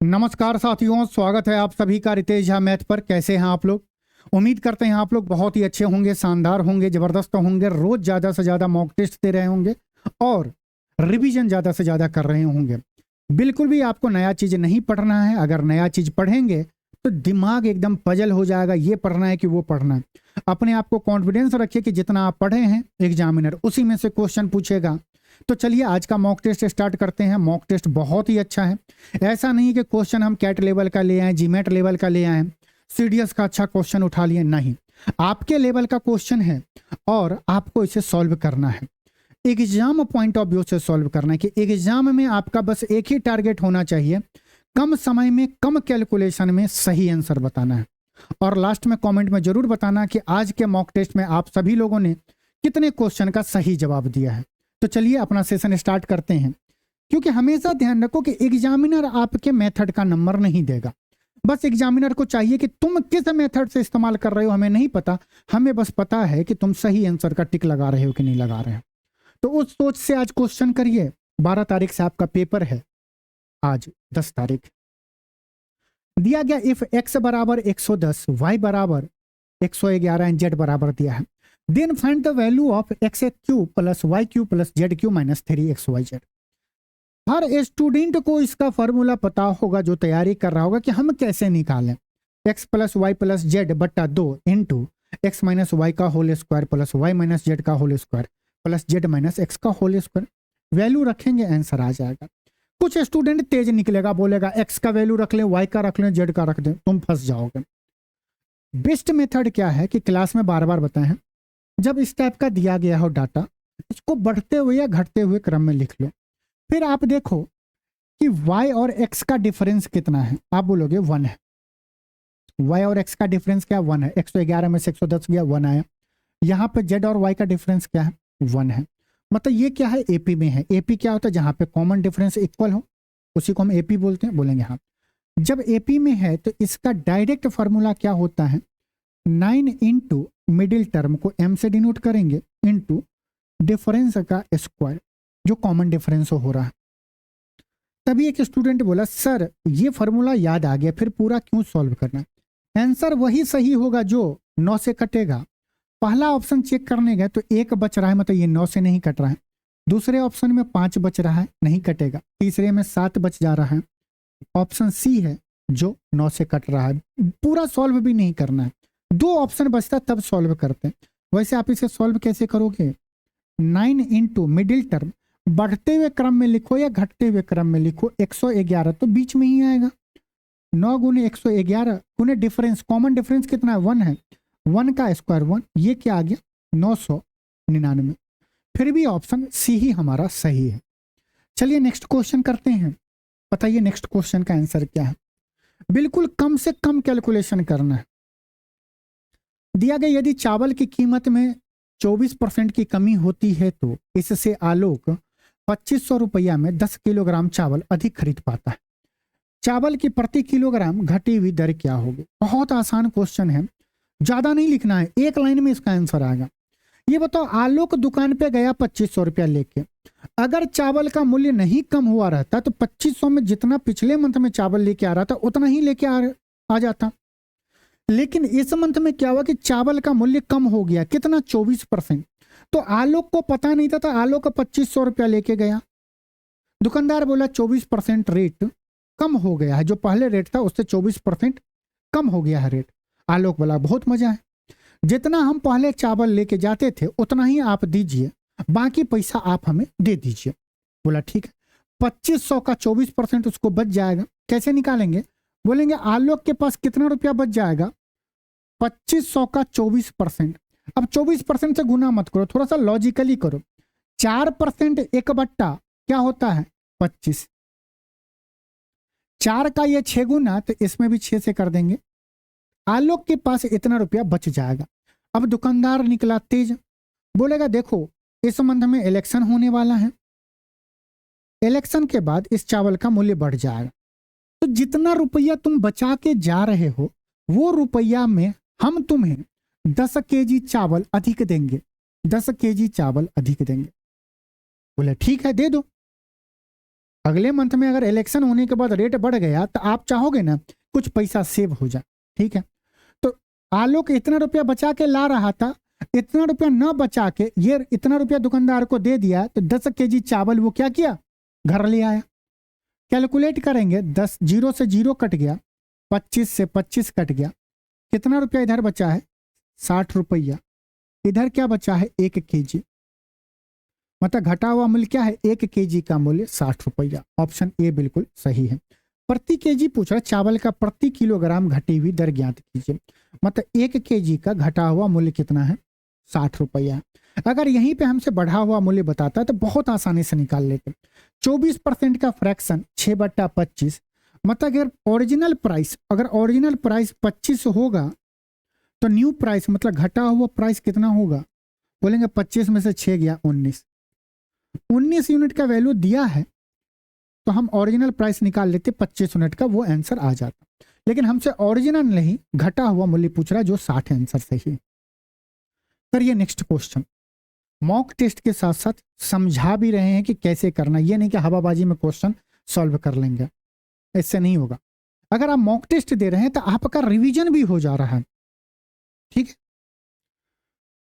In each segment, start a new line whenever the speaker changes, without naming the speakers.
नमस्कार साथियों, स्वागत है आप सभी का रितेश झा मैथ पर। कैसे हैं आप लोग? उम्मीद करते हैं आप लोग बहुत ही अच्छे होंगे, शानदार होंगे, जबरदस्त होंगे, रोज ज्यादा से ज्यादा मॉक टेस्ट दे रहे होंगे और रिवीजन ज्यादा से ज्यादा कर रहे होंगे। बिल्कुल भी आपको नया चीज नहीं पढ़ना है। अगर नया चीज पढ़ेंगे तो दिमाग एकदम पजल हो जाएगा, ये पढ़ना है कि वो पढ़ना है। अपने आप को कॉन्फिडेंस रखिए कि जितना आप पढ़े हैं एग्जामिनर उसी में से क्वेश्चन पूछेगा। तो चलिए आज का मॉक टेस्ट स्टार्ट करते हैं। मॉक टेस्ट बहुत ही अच्छा है। ऐसा नहीं कि क्वेश्चन हम कैट लेवल का ले आए, जीमेट लेवल का ले आए, सीडीएस का अच्छा क्वेश्चन उठा लिए, नहीं। आपके लेवल का क्वेश्चन है और आपको इसे सॉल्व करना है, एग्जाम पॉइंट ऑफ व्यू से सॉल्व करना है कि एग्जाम में आपका बस एक ही टारगेट होना चाहिए, कम समय में कम कैलकुलेशन में सही आंसर बताना है। और लास्ट में कमेंट में जरूर बताना कि आज के मॉक टेस्ट में आप सभी लोगों ने कितने क्वेश्चन का सही जवाब दिया है। तो चलिए अपना सेशन स्टार्ट करते हैं। क्योंकि हमेशा ध्यान रखो कि एग्जामिनर आपके मेथड का नंबर नहीं देगा। बस एग्जामिनर को चाहिए कि तुम किस मेथड से इस्तेमाल कर रहे हो हमें नहीं पता, हमें बस पता है कि तुम सही आंसर का टिक लगा रहे हो कि नहीं लगा रहे हो। तो उस सोच से आज क्वेश्चन करिए। 12 तारीख से आपका पेपर है, आज 10 तारीख। दिया गया इफ x बराबर 110, y बराबर 111 एंड z बराबर दिया है, then find the value of x cube plus y cube plus z cube minus 3xyz। हर स्टूडेंट को इसका फॉर्मूला पता होगा जो तैयारी कर रहा होगा कि हम कैसे निकालें x plus Y plus Z बट्टा 2 इंटू एक्स माइनस वाई का whole square plus Y minus Z का whole square plus Z minus X का होल स्क्वायर। वैल्यू रखेंगे, आंसर आ जाएगा। कुछ स्टूडेंट तेज निकलेगा, बोलेगा एक्स का वैल्यू रख लें, वाई का रख लें, जेड का रख दें, तुम फंस जाओगे। बेस्ट मेथड क्या है कि क्लास में बार बार बताए हैं, जब इस टाइप का दिया गया हो डाटा, इसको बढ़ते हुए या घटते हुए क्रम में लिख लो। फिर आप देखो कि y और x का डिफरेंस कितना है। आप बोलोगे 1 है। y और x का डिफरेंस क्या? 1 है। 111 में से 110 गया, 1 आया। यहाँ पे z और y का डिफरेंस क्या है? 1 है। मतलब ये क्या है? एपी में है। एपी क्या होता है? जहाँ पे कॉमन डिफरेंस इक्वल हो उसी को हम एपी बोलते हैं। बोलेंगे हाँ। जब एपी में है तो इसका डायरेक्ट फॉर्मूला क्या होता है? 9 इंटू मिडिल टर्म को m से डिनोट करेंगे इंटू डिफरेंस का स्क्वायर, जो कॉमन डिफरेंस हो रहा है। तभी एक स्टूडेंट बोला सर ये फॉर्मूला याद आ गया, फिर पूरा क्यों सॉल्व करना? आंसर वही सही होगा जो 9 से कटेगा। पहला ऑप्शन चेक करने गए तो 1 बच रहा है, मतलब ये 9 से नहीं कट रहा है। दूसरे ऑप्शन में 5 बच रहा है, नहीं कटेगा। तीसरे में 7 बच जा रहा है। ऑप्शन सी है जो 9 से कट रहा है। पूरा सॉल्व भी नहीं करना है, 2 ऑप्शन बचता तब सॉल्व करते हैं। वैसे आप इसे सॉल्व कैसे करोगे? 9 इंटू मिडिल टर्म, बढ़ते हुए क्रम में लिखो या घटते हुए क्रम में लिखो, 111 तो बीच में ही आएगा। 9 गुने 111 गुने डिफरेंस, कॉमन डिफरेंस कितना है? 1 है। 1 का स्क्वायर 1, ये क्या आ गया? 999। फिर भी ऑप्शन सी ही हमारा सही है। चलिए नेक्स्ट क्वेश्चन करते हैं। बताइए नेक्स्ट क्वेश्चन का आंसर क्या है? बिल्कुल कम से कम कैलकुलेशन करना है। दिया गया यदि चावल की कीमत में 24% की कमी होती है तो इससे आलोक 2500 रुपया में 10 किलोग्राम चावल अधिक खरीद पाता है। चावल की प्रति किलोग्राम घटी हुई दर क्या होगी? बहुत आसान क्वेश्चन है, ज्यादा नहीं लिखना है, एक लाइन में इसका आंसर आएगा। ये बताओ, आलोक दुकान पे गया 2500 रुपया लेके, अगर चावल का मूल्य नहीं कम हुआ रहता तो 2500 में जितना पिछले मंथ में चावल लेके आ रहा था उतना ही लेके आ जाता। लेकिन इस मंथ में क्या हुआ कि चावल का मूल्य कम हो गया, कितना? 24%। तो आलोक को पता नहीं था तो आलोक 2500 रुपया लेके गया। दुकानदार बोला 24% रेट कम हो गया है, जो पहले रेट था उससे 24% कम हो गया है रेट। आलोक बोला बहुत मजा है, जितना हम पहले चावल लेके जाते थे उतना ही आप दीजिए, बाकी पैसा आप हमें दे दीजिए। बोला ठीक है। 2500 का 24% उसको बच जाएगा। कैसे निकालेंगे? बोलेंगे आलोक के पास कितना रुपया बच जाएगा? 2500 का 24%। अब 24% से गुना मत करो, थोड़ा सा लॉजिकली करो। 4% 1 बट्टा क्या होता है? 25। 4 का ये 6 गुना, तो इसमें भी 6 से कर देंगे। आलोक के पास इतना रुपया बच जाएगा। अब दुकानदार निकला तेज, बोलेगा देखो इस मंथ में इलेक्शन होने वाला है, इलेक्शन के बाद इस चावल का मूल्य बढ़ जाएगा, तो जितना रुपया तुम बचा के जा रहे हो वो रुपया में हम तुम्हें 10 केजी चावल अधिक देंगे, 10 केजी चावल अधिक देंगे। बोले ठीक है दे दो। अगले मंथ में अगर इलेक्शन होने के बाद रेट बढ़ गया तो आप चाहोगे ना कुछ पैसा सेव हो जाए, ठीक है। तो आलोक इतना रुपया बचा के ला रहा था, इतना रुपया न बचा के ये इतना रुपया दुकानदार को दे दिया, तो 10 केजी चावल वो क्या किया, घर ले आया। कैलकुलेट करेंगे, 10 जीरो से जीरो कट गया, 25 से 25 कट गया, कितना रुपया इधर बचा है, 60 रुपया। इधर क्या बचा है, 1 केजी, मतलब घटा हुआ मूल्य क्या है, 1 केजी का मूल्य 60 रुपया। ऑप्शन ए बिल्कुल सही है। प्रति केजी पूछ रहा है, चावल का प्रति किलोग्राम घटी हुई दर ज्ञात कीजिए। मतलब 1 केजी का घटा हुआ मूल्य कितना है, 60 रुपया। अगर यहीं पे हमसे बढ़ा हुआ मूल्य बताता है तो बहुत आसानी से निकाल लेते। 24% का फ्रैक्शन 6/25, मतलब अगर ओरिजिनल प्राइस 25 होगा तो न्यू प्राइस मतलब घटा हुआ प्राइस कितना होगा, बोलेंगे 25 में से 6 गया 19 यूनिट का वैल्यू दिया है तो हम ओरिजिनल प्राइस निकाल लेते 25 यूनिट का, वो आंसर आ जाता। लेकिन हमसे ओरिजिनल नहीं घटा हुआ मूल्य पूछ रहा है, जो 60 आंसर सही। करिए नेक्स्ट क्वेश्चन। मॉक टेस्ट के साथ साथ समझा भी रहे हैं कि कैसे करना, ये नहीं कि हवाबाजी में क्वेश्चन सॉल्व कर लेंगे, इससे नहीं होगा। अगर आप मॉक टेस्ट दे रहे हैं तो आपका रिवीजन भी हो जा रहा है, ठीक है।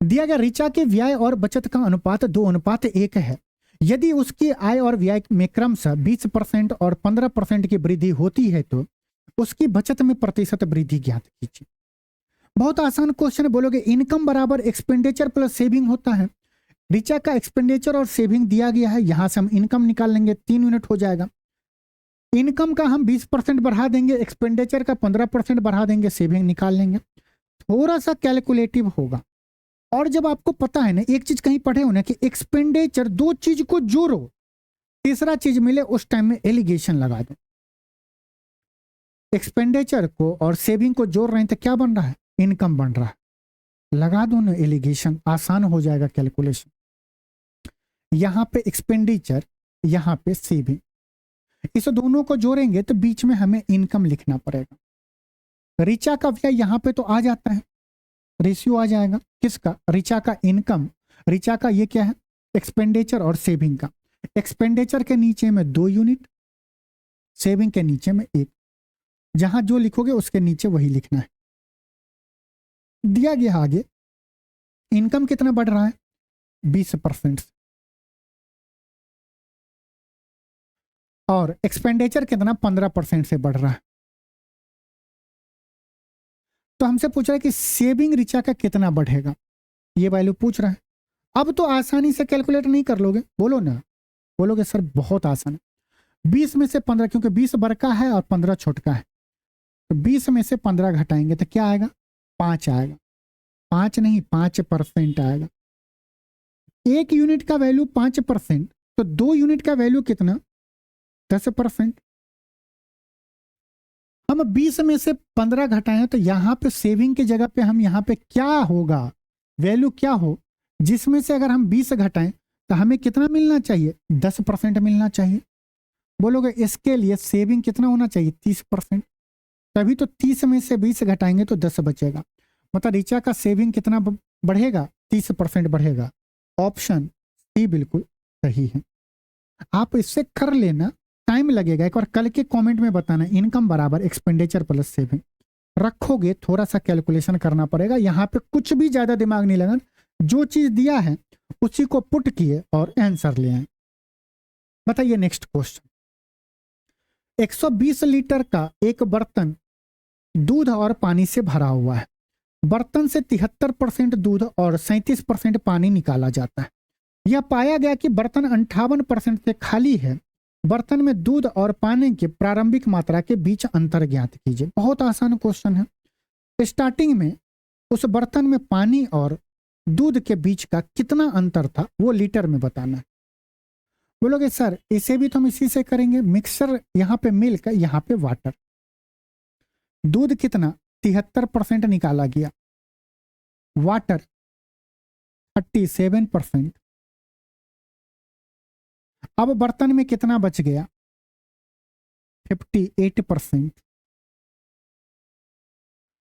दिया गया ऋचा के व्यय और बचत का अनुपात 2:1 है। यदि उसकी आय और व्यय में क्रमशः 20% और 15% की वृद्धि होती है तो उसकी बचत में प्रतिशत वृद्धि ज्ञात कीजिए। बहुत आसान क्वेश्चन, बोलोगे इनकम बराबर एक्सपेंडिचर प्लस सेविंग होता है। ऋचा का एक्सपेंडिचर और सेविंग दिया गया है, यहां से हम इनकम निकाल लेंगे, 3 यूनिट हो जाएगा। इनकम का हम 20% बढ़ा देंगे, एक्सपेंडिचर का 15% बढ़ा देंगे, सेविंग निकाल लेंगे। थोड़ा सा कैलकुलेटिव होगा। और जब आपको पता है ना, एक चीज कहीं पढ़े हो ना कि एक्सपेंडिचर, 2 चीज को जोड़ो, तीसरा चीज मिले, उस टाइम में एलिगेशन लगा दो। एक्सपेंडिचर को और सेविंग को जोड़ रहे हैं तो क्या बन रहा है, इनकम बन रहा है, लगा दो ना एलिगेशन, आसान हो जाएगा कैलकुलेशन। यहां पे एक्सपेंडिचर, यहां पे सेविंग, इस दोनों को जोड़ेंगे तो बीच में हमें इनकम लिखना पड़ेगा। ऋचा का व्यय यहां पे तो आ जाता है, रेशियो आ जाएगा किसका, ऋचा का इनकम, ऋचा का ये क्या है, एक्सपेंडिचर और सेविंग का। एक्सपेंडिचर के नीचे में 2 यूनिट, सेविंग के नीचे में 1, जहां जो लिखोगे उसके नीचे वही लिखना है। दिया गया आगे, इनकम कितना बढ़ रहा है, 20% से, और एक्सपेंडिचर कितना 15% से बढ़ रहा है। तो हमसे पूछ रहा है कि सेविंग ऋचा का कितना बढ़ेगा, ये वैल्यू पूछ रहा है। अब तो आसानी से कैलकुलेट नहीं कर लोगे, बोलो ना, बोलोगे सर बहुत आसान है। 20 में से 15, क्योंकि 20 बड़ का है और 15 छोटका है, तो 20 में से 15 घटाएंगे तो क्या आएगा, 5 आएगा। 5 नहीं, 5% आएगा। 1 यूनिट का वैल्यू 5%, तो 2 यूनिट का वैल्यू कितना, 10%। हम 20 में से 15 घटाएं तो यहां पे सेविंग की जगह पे हम यहां पे क्या होगा, वैल्यू क्या हो, जिसमें से अगर हम 20 घटाएं तो हमें कितना मिलना चाहिए, 10% मिलना चाहिए। बोलोगे इसके लिए सेविंग कितना होना चाहिए, 30%। तभी तो 30 में से 20 घटाएंगे तो 10 बचेगा, मतलब ऋचा का सेविंग कितना बढ़ेगा, 30% बढ़ेगा। ऑप्शन सी बिल्कुल सही है। आप इससे कर लेना, टाइम लगेगा, एक बार कल के कमेंट में बताना, इनकम बराबर एक्सपेंडिचर प्लस सेविंग रखोगे, थोड़ा सा कैलकुलेशन करना पड़ेगा। यहां पे कुछ भी ज्यादा दिमाग नहीं लगा, जो चीज दिया है उसी को पुट किए और आंसर ले आए। बताइए नेक्स्ट क्वेश्चन। 120 लीटर का एक बर्तन दूध और पानी से भरा हुआ है। बर्तन से 73% दूध और 37% पानी निकाला जाता है। यह पाया गया कि बर्तन 58% से खाली है। बर्तन में दूध और पानी की प्रारंभिक मात्रा के बीच अंतर ज्ञात कीजिए। बहुत आसान क्वेश्चन है। स्टार्टिंग में उस बर्तन में पानी और दूध के बीच का कितना अंतर था वो लीटर में बताना है। बोलोगे सर इसे भी तो हम इसी से करेंगे, मिक्सर यहाँ पे मिल्क, यहाँ पे वाटर। दूध कितना 73% निकाला गया, वाटर 37%। अब बर्तन में कितना बच गया, 58%।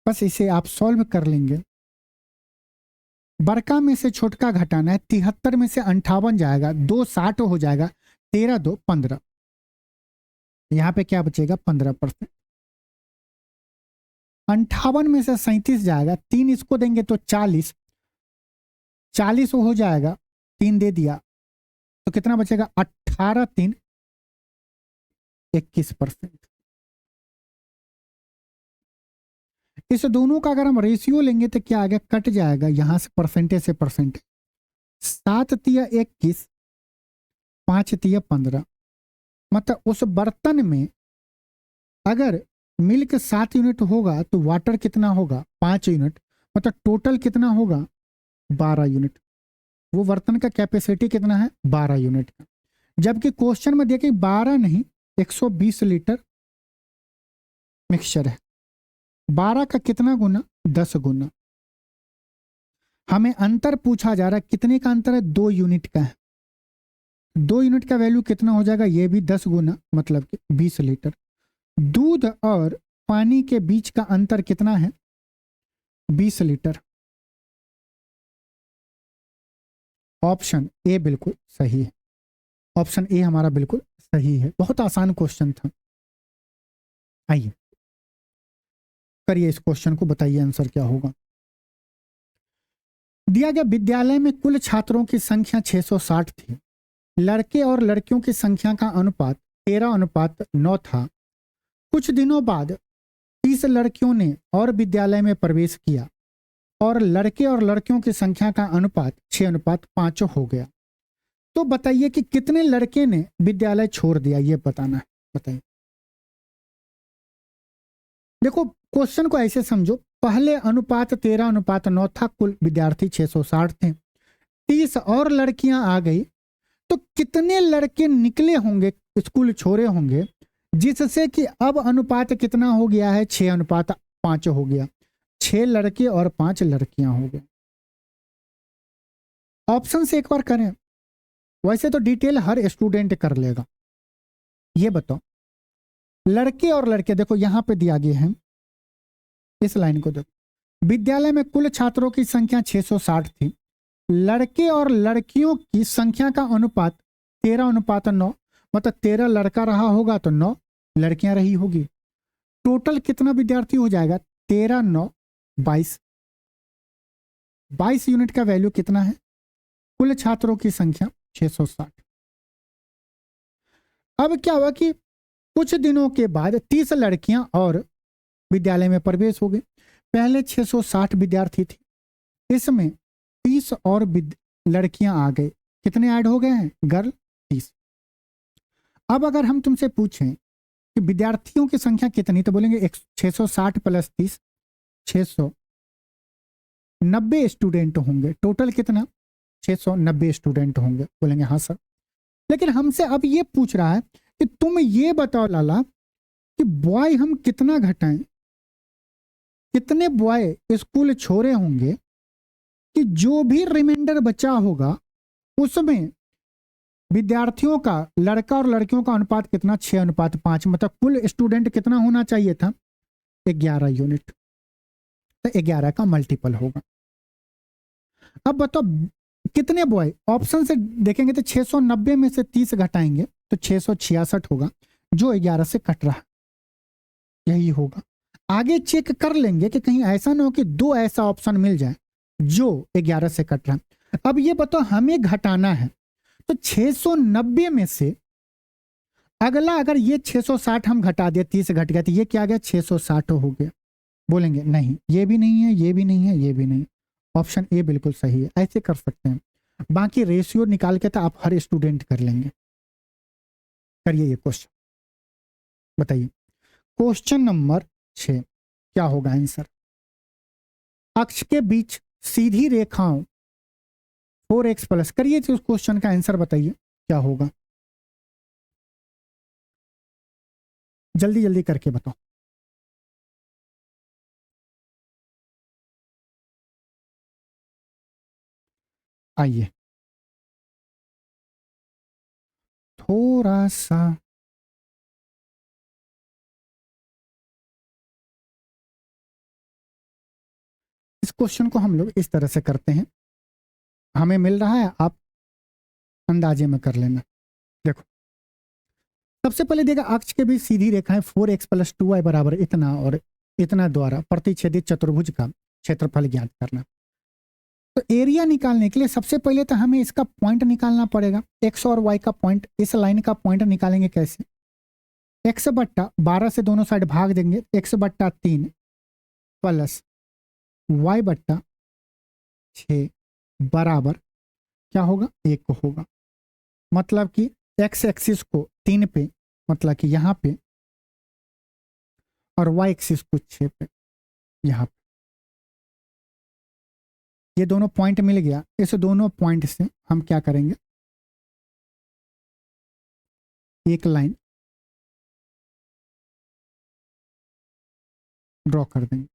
बस इसे आप सॉल्व कर लेंगे। बड़का में से छोटका घटाना है, 73 में से 58 जाएगा, 2 60 हो जाएगा, 13 2 15। यहाँ पे क्या बचेगा 15%। 58 में से 37 जाएगा, 3 इसको देंगे तो 40, 40 हो जाएगा, 3 दे दिया तो कितना बचेगा 18, 3 21%। इस दोनों का अगर हम रेशियो लेंगे तो क्या आ गया, कट जाएगा यहां से परसेंटेज से परसेंटेज। 7 तिया 21, 5 तिया 15, मतलब उस बर्तन में अगर मिल्क 7 यूनिट होगा तो वाटर कितना होगा 5 यूनिट, मतलब टोटल कितना होगा 12 यूनिट। वो बर्तन का कैपेसिटी कितना है 12 यूनिट का, जबकि क्वेश्चन में देखिए 12 नहीं 120 लीटर मिक्सचर है। 12 का कितना गुना 10 गुना। हमें अंतर पूछा जा रहा है, कितने का अंतर है 2 यूनिट का है। 2 यूनिट का वैल्यू कितना हो जाएगा, ये भी 10 गुना मतलब कि 20 लीटर। दूध और पानी के बीच का अंतर कितना है 20 लीटर। ऑप्शन ए बिल्कुल सही है, ऑप्शन ए हमारा बिल्कुल सही है। बहुत आसान क्वेश्चन था। आइए करिए इस क्वेश्चन को, बताइए आंसर क्या होगा। दिया गया विद्यालय में कुल छात्रों की संख्या 660 थी। लड़के और लड़कियों की संख्या का अनुपात 13:9 था। कुछ दिनों बाद 30 लड़कियों ने और विद्यालय में प्रवेश किया और लड़के और लड़कियों की संख्या का अनुपात 6:5 हो गया। तो बताइए कि कितने लड़के ने विद्यालय छोड़ दिया, ये बताना है। बताइए। देखो क्वेश्चन को ऐसे समझो, पहले अनुपात 13:9 था, कुल विद्यार्थी 660 थे, 30 और लड़कियां आ गई, तो कितने लड़के निकले होंगे, स्कूल छोड़े होंगे, जिससे कि अब अनुपात कितना हो गया है 6:5 हो गया। 6 लड़के और 5 लड़कियां हो गए। ऑप्शन से एक बार करें, वैसे तो डिटेल हर स्टूडेंट कर लेगा। ये बताओ लड़के और लड़के, देखो यहां पे दिया गया है, इस लाइन को देखो। विद्यालय में कुल छात्रों की संख्या 660 थी। लड़के और लड़कियों की संख्या का अनुपात 13:9, मतलब 13 लड़का रहा होगा तो 9 लड़कियां रही होगी। टोटल कितना विद्यार्थी हो जाएगा 13 9 22। 22 यूनिट का वैल्यू कितना है, कुल छात्रों की संख्या 660। अब क्या हुआ कि कुछ दिनों के बाद 30 लड़कियां और विद्यालय में प्रवेश हो गए। पहले 660 विद्यार्थी थे, इसमें 30 और लड़कियां आ गए। कितने ऐड हो गए हैं गर्ल 30। अब अगर हम तुमसे पूछें कि विद्यार्थियों की संख्या कितनी, तो बोलेंगे 660 प्लस 30 690 स्टूडेंट होंगे। टोटल कितना 690 स्टूडेंट होंगे। बोलेंगे हाँ सर। लेकिन हमसे अब ये पूछ रहा है कि तुम ये बताओ लाला कि बॉय हम कितना घटाएं, कितने बॉय स्कूल छोड़े होंगे कि जो भी रिमाइंडर बचा होगा उसमें विद्यार्थियों का, लड़का और लड़कियों का अनुपात कितना 6:5, मतलब कुल स्टूडेंट कितना होना चाहिए था 11 यूनिट। तो 11 का मल्टीपल होगा। अब बताओ कितने बॉय, ऑप्शन से देखेंगे तो 690 में से 30 घटाएंगे तो 666 होगा, जो 11 से कट रहा है यही होगा। आगे चेक कर लेंगे कि कहीं ऐसा ना हो कि दो ऐसा ऑप्शन मिल जाए जो 11 से कट रहा है। अब ये बताओ हमें घटाना है तो 690 में से अगला, अगर ये 660 हम घटा दिए 30 घट गया तो ये क्या गया 660 हो गया। बोलेंगे नहीं ये भी नहीं है, ये भी नहीं है, ये भी नहीं। ऑप्शन ए बिल्कुल सही है। ऐसे कर सकते हैं, बाकी रेशियो निकाल के तो आप हर स्टूडेंट कर लेंगे। करिए ये क्वेश्चन, बताइए क्वेश्चन नंबर 6 क्या होगा आंसर। अक्ष के बीच सीधी रेखाओं 4x प्लस, करिए तो उस क्वेश्चन का आंसर बताइए क्या होगा, जल्दी जल्दी करके बताओ। आइए थोड़ा सा इस क्वेश्चन को हम लोग इस तरह से करते हैं, हमें मिल रहा है आप अंदाजे में कर लेना। देखो सबसे पहले देखा अक्ष के बीच सीधी रेखा है 4x + 2y बराबर इतना और इतना द्वारा प्रतिच्छेदित चतुर्भुज का क्षेत्रफल ज्ञात करना। तो एरिया निकालने के लिए सबसे पहले तो हमें इसका पॉइंट निकालना पड़ेगा, x और y का पॉइंट। इस लाइन का पॉइंट निकालेंगे कैसे? x बट्टा 12 से दोनों साइड भाग देंगे, x बट्टा 3 प्लस y बट्टा 6 बराबर क्या होगा? 1 होगा। मतलब कि x एक्सिस को 3 पे, मतलब कि यहाँ पे, और y एक्सिस को 6 पे, यहाँ पे। ये दोनों पॉइंट मिल गया। इस दोनों पॉइंट से हम क्या करेंगे? एक लाइन ड्रॉ कर देंगे।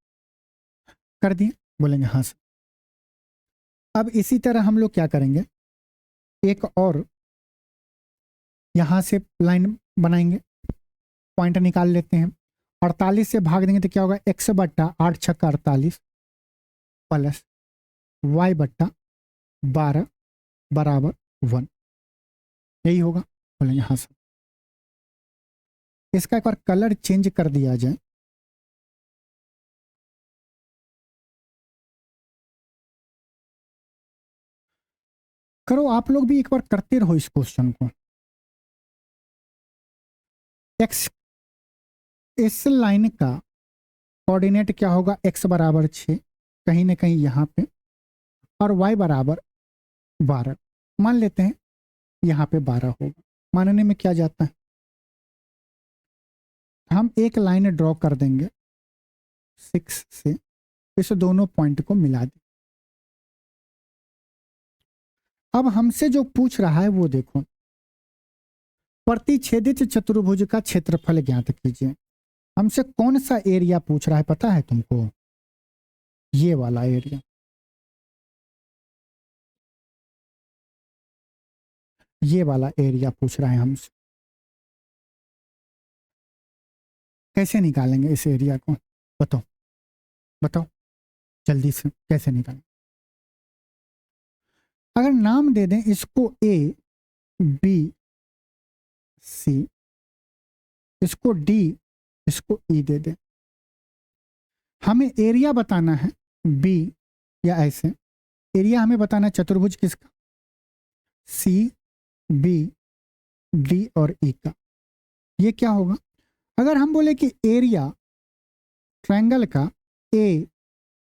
कर दिए? बोलेंगे हाँ सर। अब इसी तरह हम लोग क्या करेंगे, एक और यहां से लाइन बनाएंगे, पॉइंट निकाल लेते हैं। 48 से भाग देंगे तो क्या होगा? x बट्टा 8 छक्का 48 प्लस y बट्टा 12 बराबर 1। यही होगा? बोलेंगे हाँ सर। इसका एक बार कलर चेंज कर दिया जाए। करो आप लोग भी एक बार करते रहो इस क्वेश्चन को। x, इस लाइन का कोऑर्डिनेट क्या होगा? x बराबर 6 कहीं ना कहीं यहाँ पे, और y बराबर 12 मान लेते हैं, यहाँ पे 12 होगा। मानने में क्या जाता है? हम एक लाइन ड्रॉ कर देंगे 6 से, इस दोनों पॉइंट को मिला दें। अब हमसे जो पूछ रहा है वो देखो, प्रतिच्छेदित चतुर्भुज का क्षेत्रफल ज्ञात कीजिए। हमसे कौन सा एरिया पूछ रहा है पता है तुमको? ये वाला एरिया, ये वाला एरिया पूछ रहा है हमसे। कैसे निकालेंगे इस एरिया को? बताओ बताओ जल्दी से, कैसे निकालें? अगर नाम दे दें इसको ए बी सी, इसको डी, इसको ई दे दें। हमें एरिया बताना है बी, या ऐसे एरिया हमें बताना है चतुर्भुज किसका? सी बी डी और ई का। ये क्या होगा? अगर हम बोले कि एरिया ट्रायंगल का A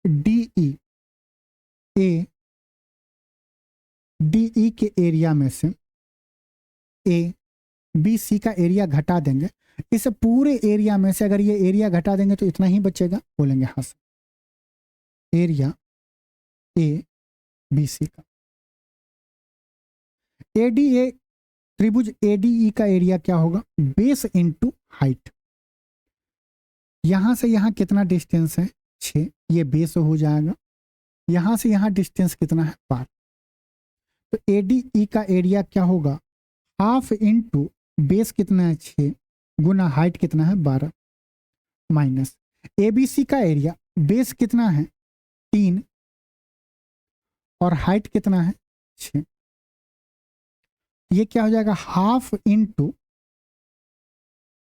D E, A D E के एरिया में से ए बी सी का एरिया घटा देंगे, इस पूरे एरिया में से अगर ये एरिया घटा देंगे तो इतना ही बचेगा। बोलेंगे हाँ sir. Area A B C का, ए डी ए, त्रिभुज एडीई का एरिया क्या होगा? Base into height. यहां से यहां कितना डिस्टेंस है? 6, ये बेस हो जाएगा। यहां से यहां डिस्टेंस कितना है? 12। तो एडीई का एरिया क्या होगा? हाफ इनटू बेस कितना है? 6 गुना हाइट कितना है? 12 माइनस एबीसी का एरिया, बेस कितना है? 3 और हाइट कितना है? 6। ये क्या हो जाएगा? हाफ इनटू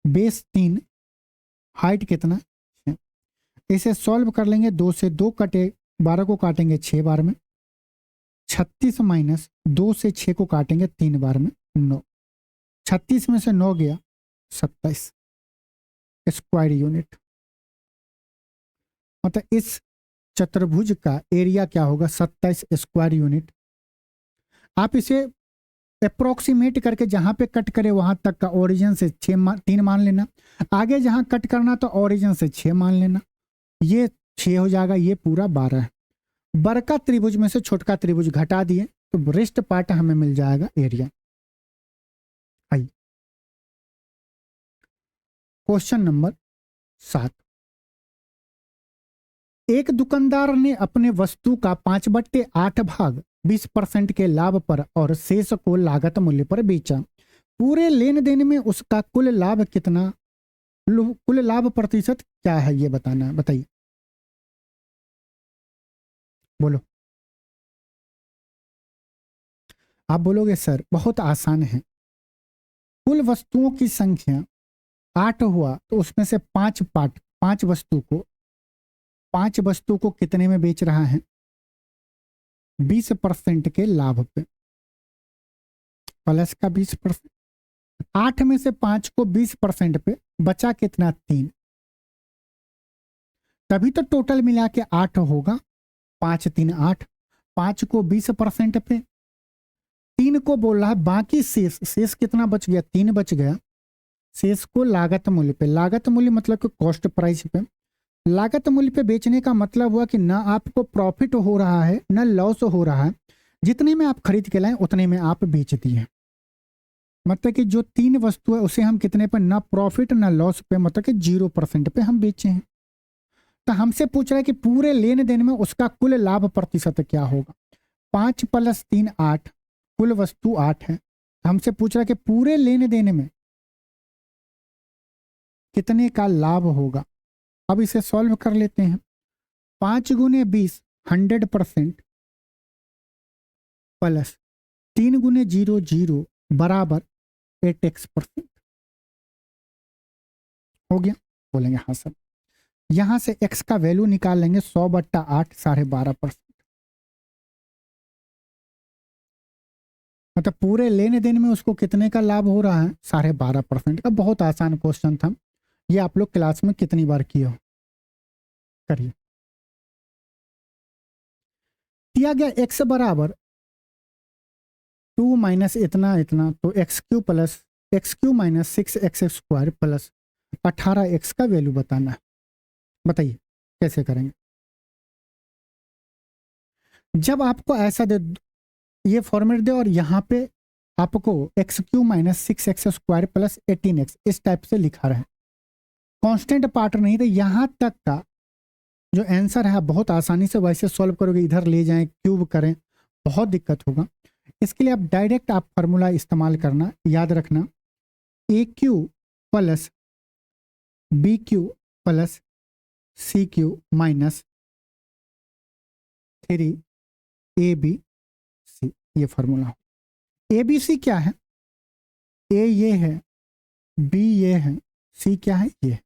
बेस 3, हाइट कितना? 6। इसे सॉल्व कर लेंगे, 2 से 2 कटे, 12 को काटेंगे 6 बार में, 36 माइनस 2 से 6 को काटेंगे 3 बार में, 9। 36 में से 9 गया 27 स्क्वायर यूनिट। मतलब इस चतुर्भुज का एरिया क्या होगा? 27 स्क्वायर यूनिट। आप इसे अप्रोक्सीमेट करके जहां पे कट करे वहां तक का ओरिजिन से 3 मान लेना, आगे जहां कट करना तो ओरिजिन से 6 मान लेना। ये 6 हो जाएगा, ये पूरा 12 है। बड़का त्रिभुज में से छोटका त्रिभुज घटा दिए तो रेस्ट पार्ट हमें मिल जाएगा एरिया। आइए क्वेश्चन नंबर 7। एक दुकानदार ने अपने वस्तु का 5/8 भाग 20% के लाभ पर और शेष को लागत मूल्य पर बेचा। पूरे लेन देन में उसका कुल लाभ कितना, कुल लाभ प्रतिशत क्या है ये बताना है। बताइए, बोलो। आप बोलोगे सर बहुत आसान है, कुल वस्तुओं की संख्या 8 हुआ तो उसमें से 5 वस्तु को कितने में बेच रहा है? 20% के लाभ पे, प्लस का 20%। 8 में से 5 को 20% पे बचा कितना? 3। तभी तो टोटल मिला के 8 होगा। 5 3 8। 5 को 20% पे, 3 को बोल रहा है बाकी शेष कितना बच गया? 3 बच गया। शेष को लागत मूल्य पे, लागत मूल्य मतलब कि कॉस्ट प्राइस पे, लागत मूल्य पे बेचने का मतलब हुआ कि ना आपको प्रॉफिट हो रहा है ना लॉस हो रहा है, जितने में आप खरीद के लाए उतने में आप बेच दिए। मतलब कि जो 3 वस्तु है उसे हम कितने पर, ना प्रॉफिट ना लॉस पे, मतलब कि 0% पे हम बेचे हैं। तो हमसे पूछ रहा है कि पूरे लेन देन में उसका कुल लाभ प्रतिशत क्या होगा। 5 + 3 8, कुल वस्तु 8 है। हमसे पूछ रहा है कि पूरे लेन देन में कितने का लाभ होगा। अब इसे सॉल्व कर लेते हैं। 5 × 20 100% प्लस 3 × 0 0 बराबर 8x%। हो गया? बोलेंगे हाँ सर। यहां से x का वैल्यू निकाल लेंगे 100/8 12.5%। मतलब पूरे लेने देन में उसको कितने का लाभ हो रहा है? 12.5% का। बहुत आसान क्वेश्चन था ये, आप लोग क्लास में कितनी बार किए हो? करिए। दिया गया x बराबर 2 - इतना इतना, तो x³ + x³ - 6x² + 18x का वैल्यू बताना है। बताइए कैसे करेंगे? जब आपको ऐसा दे, ये फॉर्मेट दे और यहाँ पे आपको x³ - 6x² + 18x इस टाइप से लिखा रहे, कांस्टेंट पार्ट नहीं, तो यहाँ तक का जो आंसर है बहुत आसानी से वैसे सॉल्व करोगे। इधर ले जाएं क्यूब करें, बहुत दिक्कत होगा। इसके लिए आप डायरेक्ट फार्मूला इस्तेमाल करना, याद रखना AQ + BQ + CQ - 3ABC, ये फार्मूला। ABC क्या है? A ये है, B ये है, C क्या है? ये है।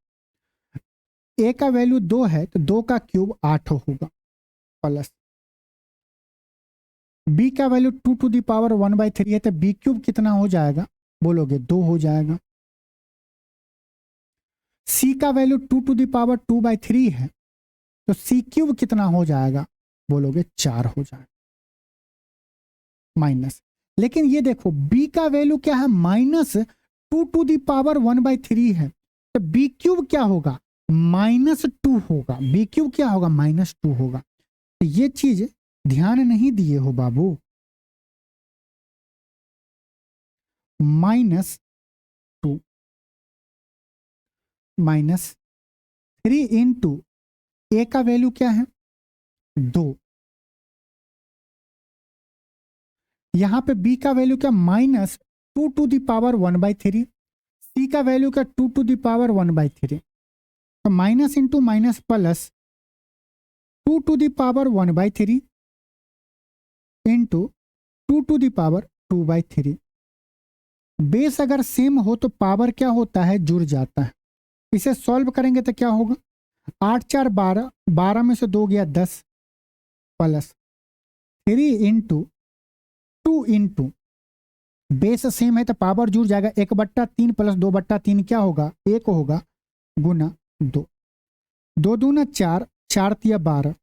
A का वैल्यू 2 है तो 2 का क्यूब 8 होगा, प्लस B का वैल्यू 2 ⁻ 1/3 है तो B³ कितना हो जाएगा? बोलोगे 2 हो जाएगा। C का वैल्यू 2 ⁻ 2/3 है तो C³ कितना हो जाएगा? बोलोगे 4 हो जाएगा, माइनस। लेकिन ये देखो B का वैल्यू क्या है? -2 ⁻ 1/3 है तो B³ क्या होगा? -2 होगा। B³ क्या होगा? -2 होगा। तो ये चीज ध्यान नहीं दिए हो बाबू। -2 -3 इंटू A का वैल्यू क्या है? 2। यहां पे B का वैल्यू क्या? -2 ⁻ 1/3। C का वैल्यू क्या? 2 ⁻ 1/3। तो minus into minus plus 2 ⁻ 1/3 into 2 ⁻ 2/3। Base अगर सेम हो तो पावर क्या होता है? जुड़ जाता है। इसे सॉल्व करेंगे तो क्या होगा? 8 4 12, 12 में से 2 गया 10, plus 3 into 2 into base same है तो पावर जुड़ जाएगा। 1/3 + 2/3 क्या होगा? 1 होगा, गुना 2। 2 दूना 4, 4 तिया 12,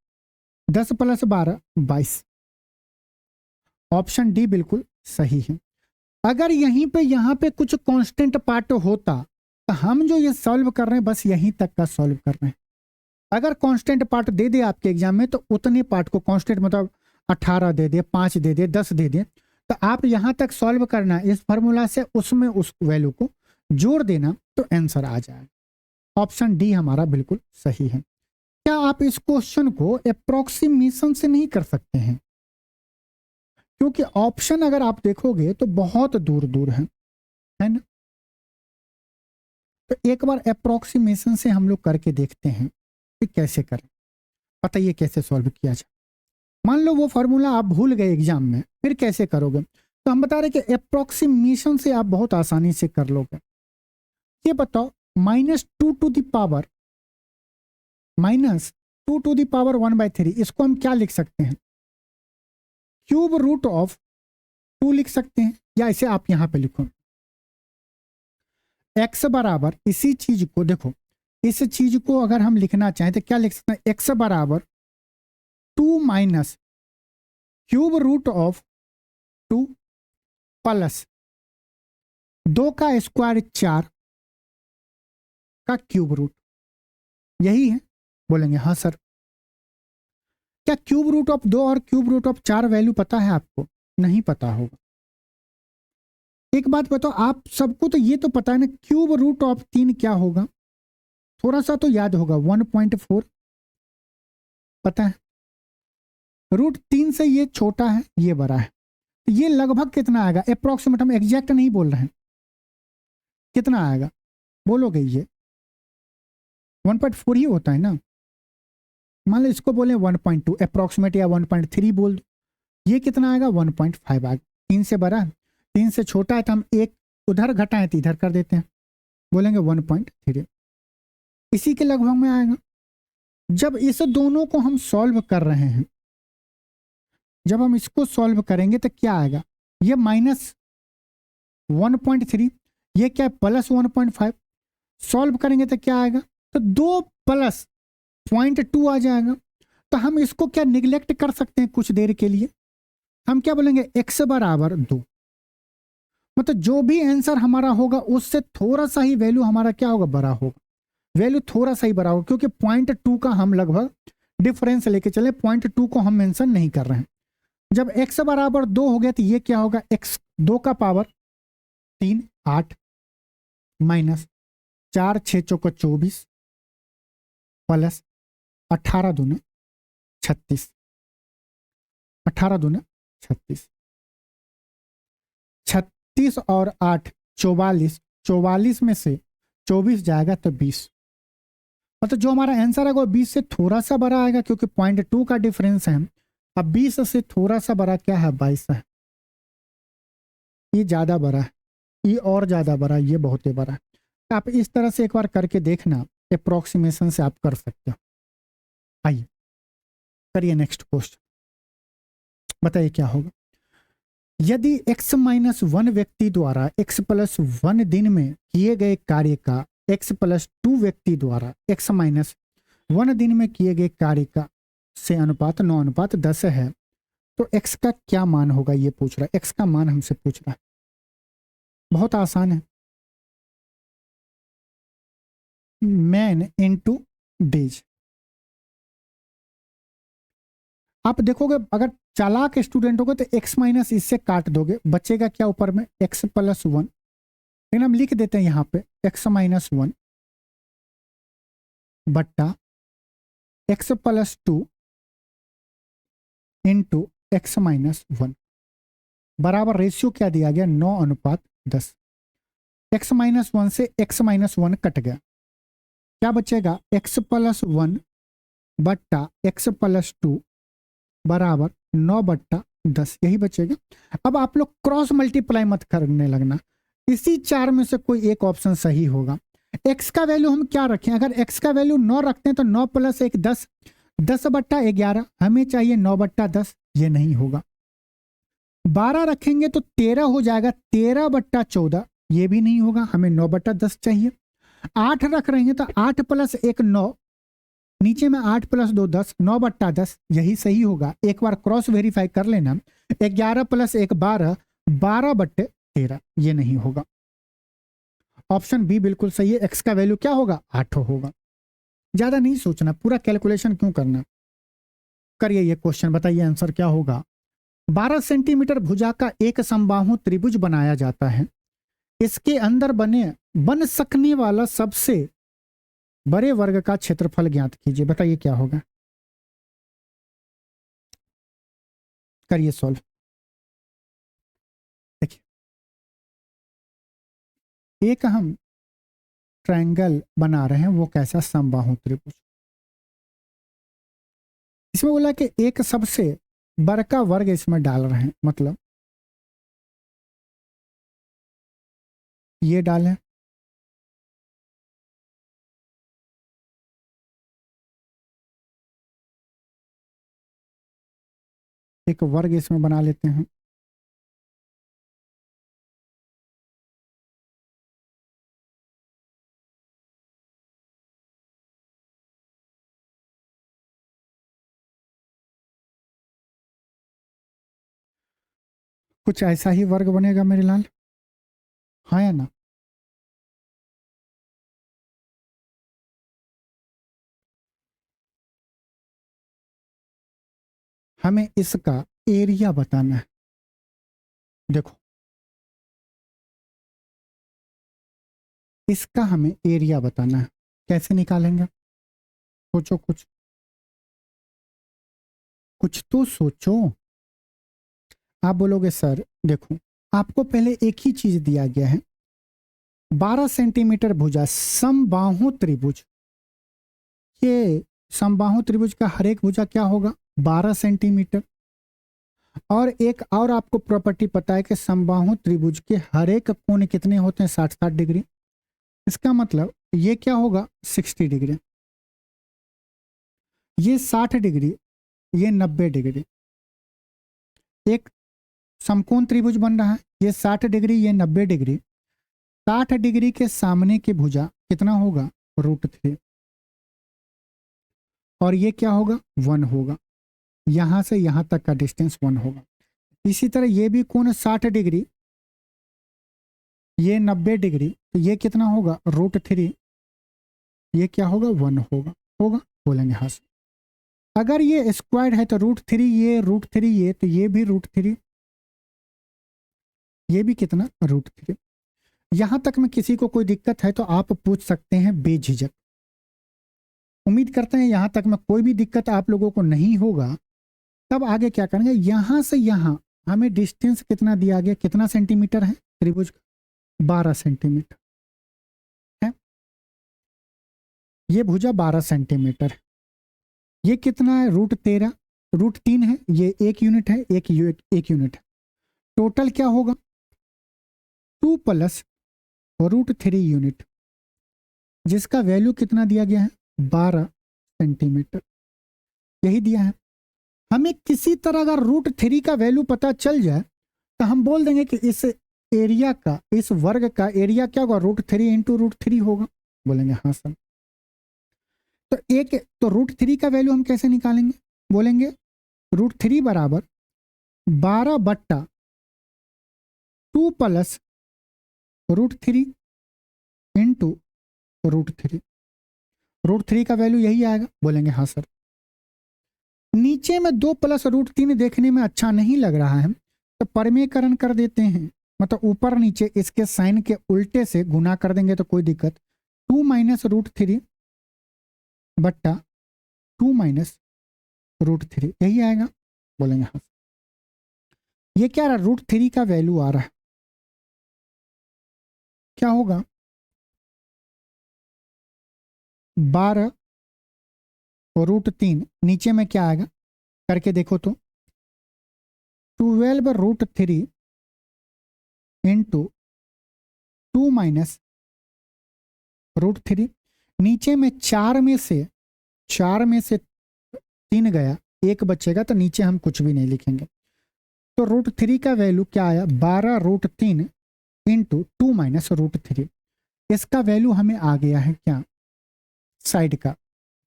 10 + 12 22। ऑप्शन डी बिल्कुल सही है। अगर यहीं पे यहाँ पे कुछ कांस्टेंट पार्ट होता तो हम जो ये सॉल्व कर रहे हैं बस यहीं तक का सॉल्व कर रहे हैं। अगर कांस्टेंट पार्ट दे दे आपके एग्जाम में तो उतने पार्ट को, कांस्टेंट मतलब 18 दे दे, 5 दे दे, 10 दे दे, तो आप यहां तक सॉल्व करना इस फार्मूला से, उसमें उस वैल्यू को जोड़ देना तो आंसर आ जाएगा। ऑप्शन डी हमारा बिल्कुल सही है। क्या आप इस क्वेश्चन को अप्रोक्सीमेशन से नहीं कर सकते हैं? क्योंकि ऑप्शन अगर आप देखोगे तो बहुत दूर दूर है ना। तो एक बार अप्रोक्सीमेशन से हम लोग करके देखते हैं कि कैसे करें। बताइए कैसे सॉल्व किया जाए। मान लो वो फार्मूला आप भूल गए एग्जाम में, फिर कैसे करोगे? तो हम बता रहे कि अप्रोक्सीमेशन से आप बहुत आसानी से कर लोगे। ये बताओ -2 to the power -2 to the power 1/3, इसको हम क्या लिख सकते हैं? क्यूब रूट ऑफ 2 लिख सकते हैं, या इसे आप यहां पे लिखो x बराबर, इसी चीज को देखो, इस चीज को अगर हम लिखना चाहें तो क्या लिख सकते हैं? x बराबर 2 minus cube root of 2 plus 2 का स्क्वायर 4 का क्यूब रूट, यही है? बोलेंगे हाँ सर। क्या क्यूब रूट ऑफ 2 और क्यूब रूट ऑफ 4 वैल्यू पता है आपको? नहीं पता होगा। एक बात बताओ, आप सबको तो ये तो पता है ना, क्यूब रूट ऑफ 3 क्या होगा? थोड़ा सा तो याद होगा, 1.4 पता है। √3 से ये छोटा है, ये बड़ा है, तो ये लगभग कितना आएगा? अप्रोक्सीमेट, हम एग्जैक्ट नहीं बोल रहे हैं, कितना आएगा बोलोगे? ये 1.4 ही होता है ना। मान लो इसको बोले 1.2 अप्रोक्सीमेट, या 1.3 बोल दो, ये कितना आएगा? 1.5 आएगा। 3 से बड़ा है, 3 से छोटा है तो हम एक उधर घटाएं तो इधर कर देते हैं, बोलेंगे 1.3, इसी के लगभग में आएगा। जब इस दोनों को हम सॉल्व कर रहे हैं, जब हम इसको सॉल्व करेंगे तो क्या आएगा? ये -1.3, ये क्या है? +1.5। सॉल्व करेंगे तो क्या आएगा? तो 2 + 0.2 आ जाएगा। तो हम इसको क्या निगलेक्ट कर सकते हैं कुछ देर के लिए? हम क्या बोलेंगे? x बराबर 2, मतलब जो भी आंसर हमारा होगा उससे थोड़ा सा ही वैल्यू हमारा क्या होगा? बड़ा होगा, वैल्यू थोड़ा सा ही बड़ा होगा, क्योंकि 0.2 का हम लगभग डिफरेंस लेके चले, 0.2 को हम मेंशन नहीं कर रहे हैं। जब x बराबर 2 हो गया तो ये क्या होगा? x 2 का पावर 3 8 माइनस 4 6 चौको 24 प्लस 18 दूने 36, 18 दूने 36, 36 और 8 44, 44 में से 24 जाएगा तो 20, मतलब जो हमारा आंसर है वो 20 से थोड़ा सा बड़ा आएगा, क्योंकि 0.2 का डिफरेंस है। अब 20 से थोड़ा सा बड़ा क्या है? 22 है। ये ज्यादा बड़ा है, ये और ज्यादा बड़ा, ये बहुत ही बड़ा है। आप इस तरह से एक बार करके देखना, अप्रोक्सीमेशन से आप कर सकते हो। आइए करिए नेक्स्ट क्वेश्चन, बताइए क्या होगा? यदि x-1 व्यक्ति द्वारा x+1 दिन में किए गए कार्य का x+2 व्यक्ति द्वारा x-1 दिन में किए गए कार्य का से अनुपात 9:10 है, तो x का क्या मान होगा? ये पूछ रहा है, x का मान हमसे पूछ रहा है। बहुत आसान है, मैन इनटू डेज। आप देखोगे अगर चालाक स्टूडेंट होगा तो x- इससे काट दोगे, बचेगा क्या ऊपर में? x+1, लेकिन हम लिख देते हैं यहाँ पे x-1 बट्टा x+2 इंटू x-1 बराबर रेशियो क्या दिया गया? 9:10। x-1 से x-1 कट गया, क्या बचेगा? x+1 बट्टा x+2 बराबर 9/10, यही बचेगा। अब आप लोग क्रॉस मल्टीप्लाई मत करने लगना, इसी 4 में से कोई एक ऑप्शन सही होगा। x का वैल्यू हम क्या रखें? अगर x का वैल्यू 9 रखते हैं तो 9 + 1 10, 10/11, हमें चाहिए 9/10, ये नहीं होगा। 12 रखेंगे तो 13 हो जाएगा, 13/14, ये भी नहीं होगा, हमें 9/10 चाहिए। 8 रख रहे हैं तो 8 + 1 9, नीचे में 8 + 2 10, 9/10, यही सही होगा। एक बार क्रॉस वेरीफाई कर लेना, 11 + 1 12, 12/13, ये नहीं होगा। ऑप्शन बी बिल्कुल सही है, एक्स का वैल्यू क्या होगा? 8 होगा। ज्यादा नहीं सोचना, पूरा कैलकुलेशन क्यों करना। करिए ये क्वेश्चन, बताइए आंसर क्या होगा। 12 सेंटीमीटर भुजा का एक समबाहु त्रिभुज बनाया जाता है, इसके अंदर बन सकने वाला सबसे बड़े वर्ग का क्षेत्रफल ज्ञात कीजिए, बताइए क्या होगा। करिए सॉल्व। देखिए एक हम ट्रायंगल बना रहे हैं, वो कैसा? समबाहु त्रिभुज। इसमें बोला कि एक सबसे बड़ा वर्ग इसमें डाल रहे हैं, मतलब ये डालें, एक वर्ग इसमें बना लेते हैं। कुछ ऐसा ही वर्ग बनेगा मेरे लाल, हाँ या ना? हमें इसका एरिया बताना है। देखो, इसका हमें एरिया बताना है, कैसे निकालेंगे? सोचो, कुछ कुछ तो सोचो। आप बोलोगे सर देखो, आपको पहले एक ही चीज दिया गया है, 12 सेंटीमीटर भुजा समबाहु त्रिभुज। ये समबाहु त्रिभुज का हर एक भुजा क्या होगा? 12 सेंटीमीटर। और एक और आपको प्रॉपर्टी पता है कि समबाहु त्रिभुज के हर एक कोण कितने होते हैं? 60-60 डिग्री। इसका मतलब ये क्या होगा? 60 डिग्री। ये 60 डिग्री, ये 90 डिग्री। एक समकोण त्रिभुज बन रहा है, ये 60 डिग्री, ये 90 डिग्री। 60 डिग्री के सामने की भुजा कितना होगा? √3। और ये क्या होगा? 1 होगा। यहां से यहां तक का डिस्टेंस 1 होगा। इसी तरह ये भी कोण 60 डिग्री, ये 90 डिग्री, तो ये कितना होगा? √3। ये क्या होगा? 1 होगा। होगा बोलेंगे हाँ से। अगर ये स्क्वायर है तो √3, ये √3, ये तो ये भी √3, ये भी कितना? √3। यहां तक में किसी को कोई दिक्कत है तो आप पूछ सकते हैं बेझिझक। उम्मीद करते हैं यहां तक में कोई भी दिक्कत आप लोगों को नहीं होगा। तब आगे क्या करेंगे? यहां से यहां हमें डिस्टेंस कितना दिया गया? कितना सेंटीमीटर है त्रिभुज का? 12 सेंटीमीटर है। ये भुजा 12 सेंटीमीटर है। ये कितना है? √13। √3 है, ये 1 यूनिट है, एक यूनिट है। टोटल क्या होगा? 2 + √3 यूनिट, जिसका वैल्यू कितना दिया गया है? 12 सेंटीमीटर। यही दिया है। हमें किसी तरह अगर √3 का वैल्यू पता चल जाए तो हम बोल देंगे कि इस एरिया का, इस वर्ग का एरिया क्या होगा? √3 × √3 होगा। बोलेंगे हाँ सर। तो √3 का वैल्यू हम कैसे निकालेंगे? बोलेंगे √3 बराबर 12/2 + √3 × √3। √3 का वैल्यू यही आएगा। बोलेंगे हाँ सर। नीचे में 2 + √3 देखने में अच्छा नहीं लग रहा है, तो परमेयकरण कर देते हैं, मतलब ऊपर नीचे इसके साइन के उल्टे से गुना कर देंगे तो कोई दिक्कत। 2 - √3 बट्टा 2 - √3 यही आएगा। बोलेंगे हाँ। ये क्या रहा? √3 का वैल्यू आ रहा है, क्या होगा? 12 और √3, नीचे में क्या आएगा करके देखो तो? 12 √3 × 2 - √3। नीचे में 4 में से 3 गया, 1 बचेगा, तो नीचे हम कुछ भी नहीं लिखेंगे। तो √3 का वैल्यू क्या आया? 12 √3 × 2 - √3। इसका वैल्यू हमें आ गया है क्या? साइड का,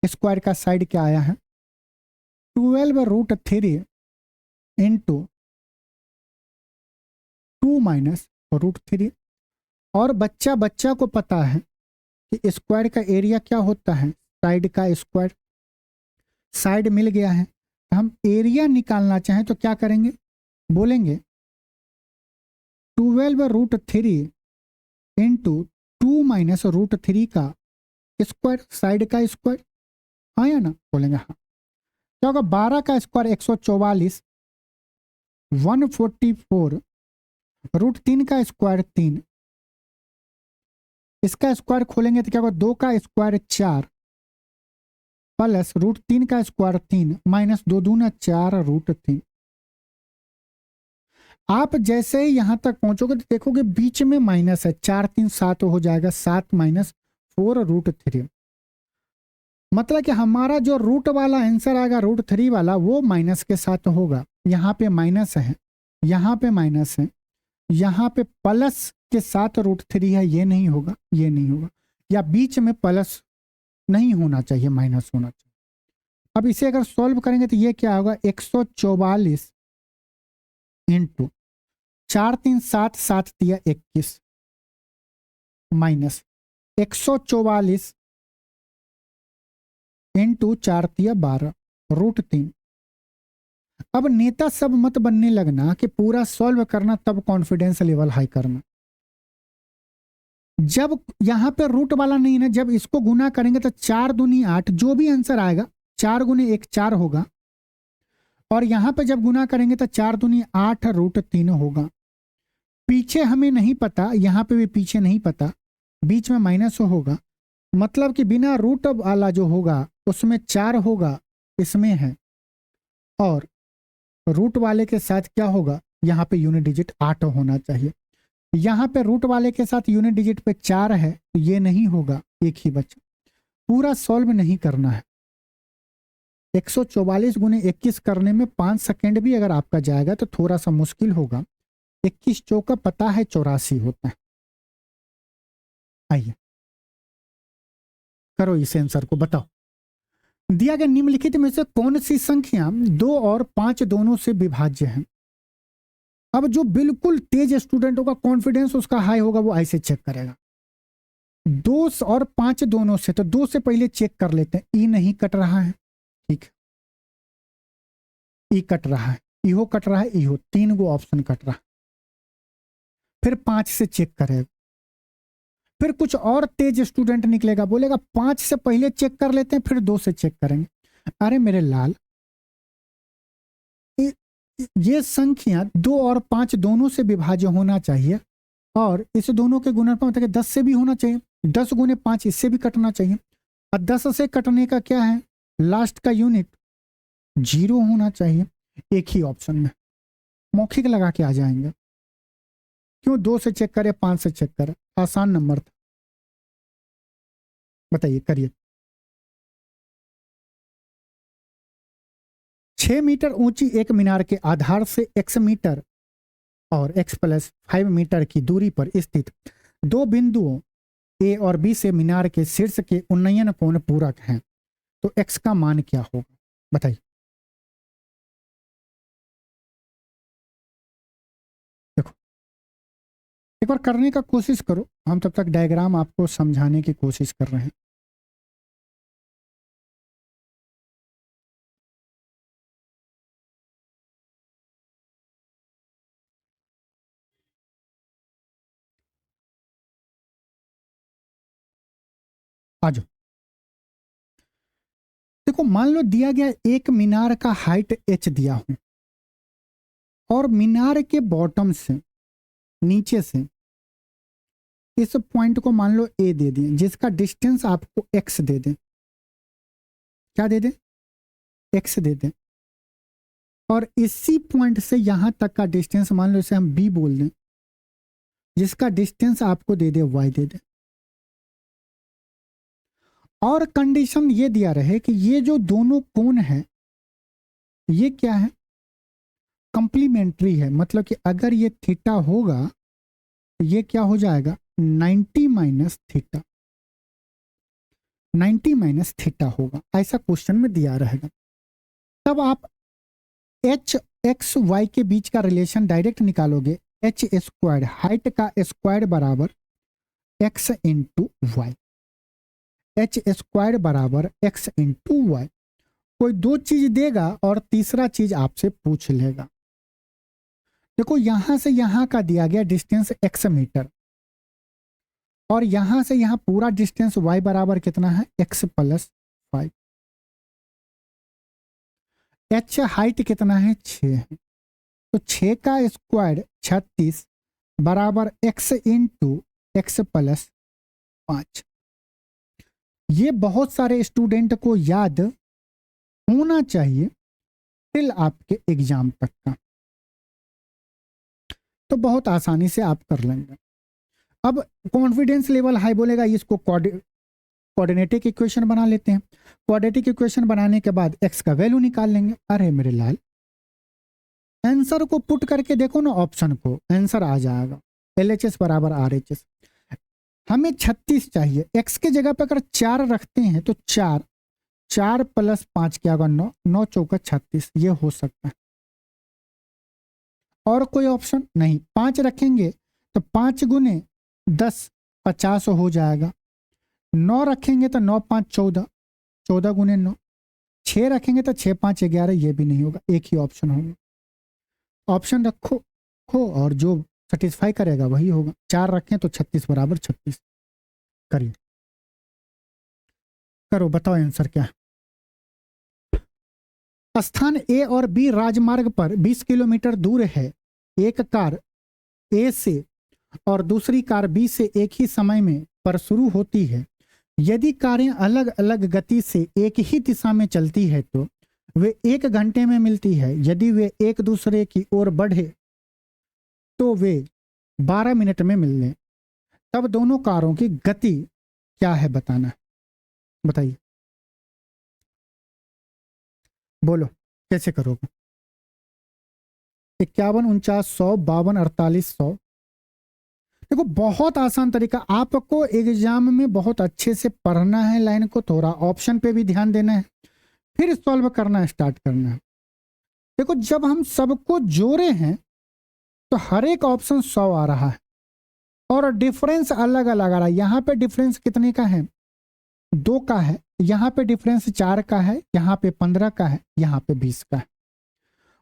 स्क्वायर का साइड क्या आया है? 12 √3 × 2 - √3। और बच्चा को पता है कि स्क्वायर का एरिया क्या होता है? साइड का स्क्वायर। साइड मिल गया है, तो हम एरिया निकालना चाहें तो क्या करेंगे? बोलेंगे 12 √3 × 2 - √3 का स्क्वायर, साइड का स्क्वायर, हाँ या ना? बोलेंगे हाँ। क्या होगा? 12 का स्क्वायर 144, 144, √3 का स्क्वायर 3, इसका स्क्वायर खोलेंगे तो क्या होगा? 2 का स्क्वायर 4 प्लस √3 का स्क्वायर 3 - 2 दूना 4 √3। आप जैसे ही यहां तक पहुंचोगे तो देखोगे बीच में माइनस है, 4 3 7 हो जाएगा, 7 माइनस 4√3। मतलब कि हमारा जो रूट वाला आंसर आएगा √3 वाला वो माइनस के साथ होगा। यहाँ पे माइनस है, यहाँ पे माइनस है, यहाँ पे प्लस के साथ √3 है, ये नहीं होगा, ये नहीं होगा, या बीच में प्लस नहीं होना चाहिए, माइनस होना चाहिए। अब इसे अगर सॉल्व करेंगे तो ये क्या होगा, 144 इंटू 4 3 7 7 दिया 21 माइनस 144 इंटू 4 दिया 12 √3। अब नेता सब मत बनने लगना कि पूरा सॉल्व करना तब कॉन्फिडेंस लेवल हाई करना। जब यहां पे रूट वाला नहीं है, जब इसको गुना करेंगे तो 4 दूनी 8, जो भी आंसर आएगा 4 गुने 1 4 होगा, और यहां पे जब गुना करेंगे तो 4 दूनी 8 √3 होगा। पीछे हमें नहीं पता, यहां पे भी पीछे नहीं पता, बीच में माइनस होगा, मतलब कि बिना रूट वाला जो होगा उसमें 4 होगा, इसमें है, और रूट वाले के साथ क्या होगा, यहाँ पे यूनिट डिजिट 8 होना चाहिए। यहाँ पे रूट वाले के साथ यूनिट डिजिट पे 4 है, तो ये नहीं होगा, एक ही बचा। पूरा सॉल्व नहीं करना है। 144 गुने 21 करने में 5 सेकेंड भी अगर आपका जाएगा तो थोड़ा सा मुश्किल होगा। 21 चौका पता है 84 होता है। आइए करो इस आंसर को, बताओ दिया गया निम्नलिखित में से कौन सी संख्या 2 और 5 दोनों से विभाज्य है। अब जो बिल्कुल तेज स्टूडेंट होगा, कॉन्फिडेंस उसका हाई होगा, वो ऐसे चेक करेगा 2 और 5 दोनों से, तो 2 से पहले चेक कर लेते हैं। ई नहीं कट रहा है, ठीक, ई कट रहा है, इहो कट रहा है, इहो, 3 गो ऑप्शन कट रहा है। फिर 5 से चेक करेगा, फिर कुछ और तेज स्टूडेंट निकलेगा, बोलेगा 5 से पहले चेक कर लेते हैं, फिर 2 से चेक करेंगे। अरे मेरे लाल, ये संख्या 2 और 5 दोनों से विभाज्य होना चाहिए, और इस दोनों के गुणनफल मतलब 10 से भी होना चाहिए। 10 गुने 5 इससे भी कटना चाहिए, और 10 से कटने का क्या है, लास्ट का यूनिट 0 होना चाहिए। एक ही ऑप्शन में मौखिक लगा के आ जाएंगे। क्यों 2 से चेक करे, 5 से चेक करे, आसान नंबर था। बताइए, करिए। 6 मीटर ऊंची एक मीनार के आधार से x मीटर और x + 5 मीटर की दूरी पर स्थित 2 बिंदुओं A और B से मीनार के शीर्ष के उन्नयन कोण पूरक हैं, तो x का मान क्या होगा, बताइए। देखो एक बार करने का कोशिश करो, हम तब तक डायग्राम आपको समझाने की कोशिश कर रहे हैं। आ जाओ। देखो मान लो दिया गया एक मीनार का हाइट h दिया हूं, और मीनार के बॉटम से, नीचे से इस पॉइंट को मान लो A दे दें, जिसका डिस्टेंस आपको x दे दें। क्या दे दें, x दे दें, और इसी पॉइंट से यहां तक का डिस्टेंस मान लो इसे हम b बोल दें, जिसका डिस्टेंस आपको दे दे y दे दें। और कंडीशन ये दिया रहे कि ये जो दोनों कोण है ये क्या है, कंप्लीमेंट्री है, मतलब कि अगर ये थीटा होगा तो ये क्या हो जाएगा, 90 माइनस थीटा, 90 माइनस थीटा होगा, ऐसा क्वेश्चन में दिया रहेगा। तब आप h x y के बीच का रिलेशन डायरेक्ट निकालोगे, h² हाइट का स्क्वायर बराबर x इंटू वाई, h² बराबर x इंटू वाई। कोई 2 चीज देगा और तीसरा चीज आपसे पूछ लेगा। देखो यहां से यहां का दिया गया डिस्टेंस x मीटर, और यहां से यहां पूरा डिस्टेंस y बराबर कितना है, x + 5। h हाइट कितना है, 6 है, तो 6 का स्क्वायर 36 बराबर x इंटू x + 5। ये बहुत सारे स्टूडेंट को याद होना चाहिए टिल आपके एग्जाम तक का। तो बहुत आसानी से आप कर लेंगे। अब कॉन्फिडेंस लेवल हाई बोलेगा, इसको क्वाड्रेटिक इक्वेशन बना लेते हैं। क्वाड्रेटिक इक्वेशन बनाने के बाद एक्स का वैल्यू निकाल लेंगे। अरे मेरे लाल, आंसर को पुट करके देखो ना ऑप्शन को, आंसर आ जाएगा LHS बराबर RHS। हमें 36 चाहिए, एक्स के जगह पर अगर 4 रखते हैं तो 4 4 + 5 क्या होगा 9, 9 चौका 36, ये हो सकता है। और कोई ऑप्शन नहीं। 5 रखेंगे तो 5 गुने 10 50 हो जाएगा। 9 रखेंगे तो 9 5 14, 14 गुने 9। 6 रखेंगे तो 6 5 11, ये भी नहीं होगा, एक ही ऑप्शन होगा। ऑप्शन रखो और जो सेटिस्फाई करेगा वही होगा। 4 रखें तो 36 बराबर 36। करिए, करो, बताओ आंसर क्या है। स्थान A और B राजमार्ग पर 20 किलोमीटर दूर है। एक कार A से और दूसरी कार B से एक ही समय में पर शुरू होती है। यदि कारें अलग अलग गति से एक ही दिशा में चलती है तो वे 1 घंटे में मिलती है। यदि वे एक दूसरे की ओर बढ़े तो वे 12 मिनट में मिल लें। तब दोनों कारों की गति क्या है बताना है। बताइए, बोलो कैसे करोगे। 51 49 100 52 48 100। देखो बहुत आसान तरीका, आपको एग्जाम में बहुत अच्छे से पढ़ना है लाइन को, थोड़ा ऑप्शन पे भी ध्यान देना है, फिर सॉल्व करना स्टार्ट करना है। देखो जब हम सबको जोड़े हैं तो हर एक ऑप्शन 100 आ रहा है और डिफरेंस अलग अलग आ रहा है। यहाँ पे डिफरेंस कितने का है, 2 का है। यहाँ पे डिफरेंस 4 का है, यहाँ पे 15 का है, यहाँ पे 20 का है।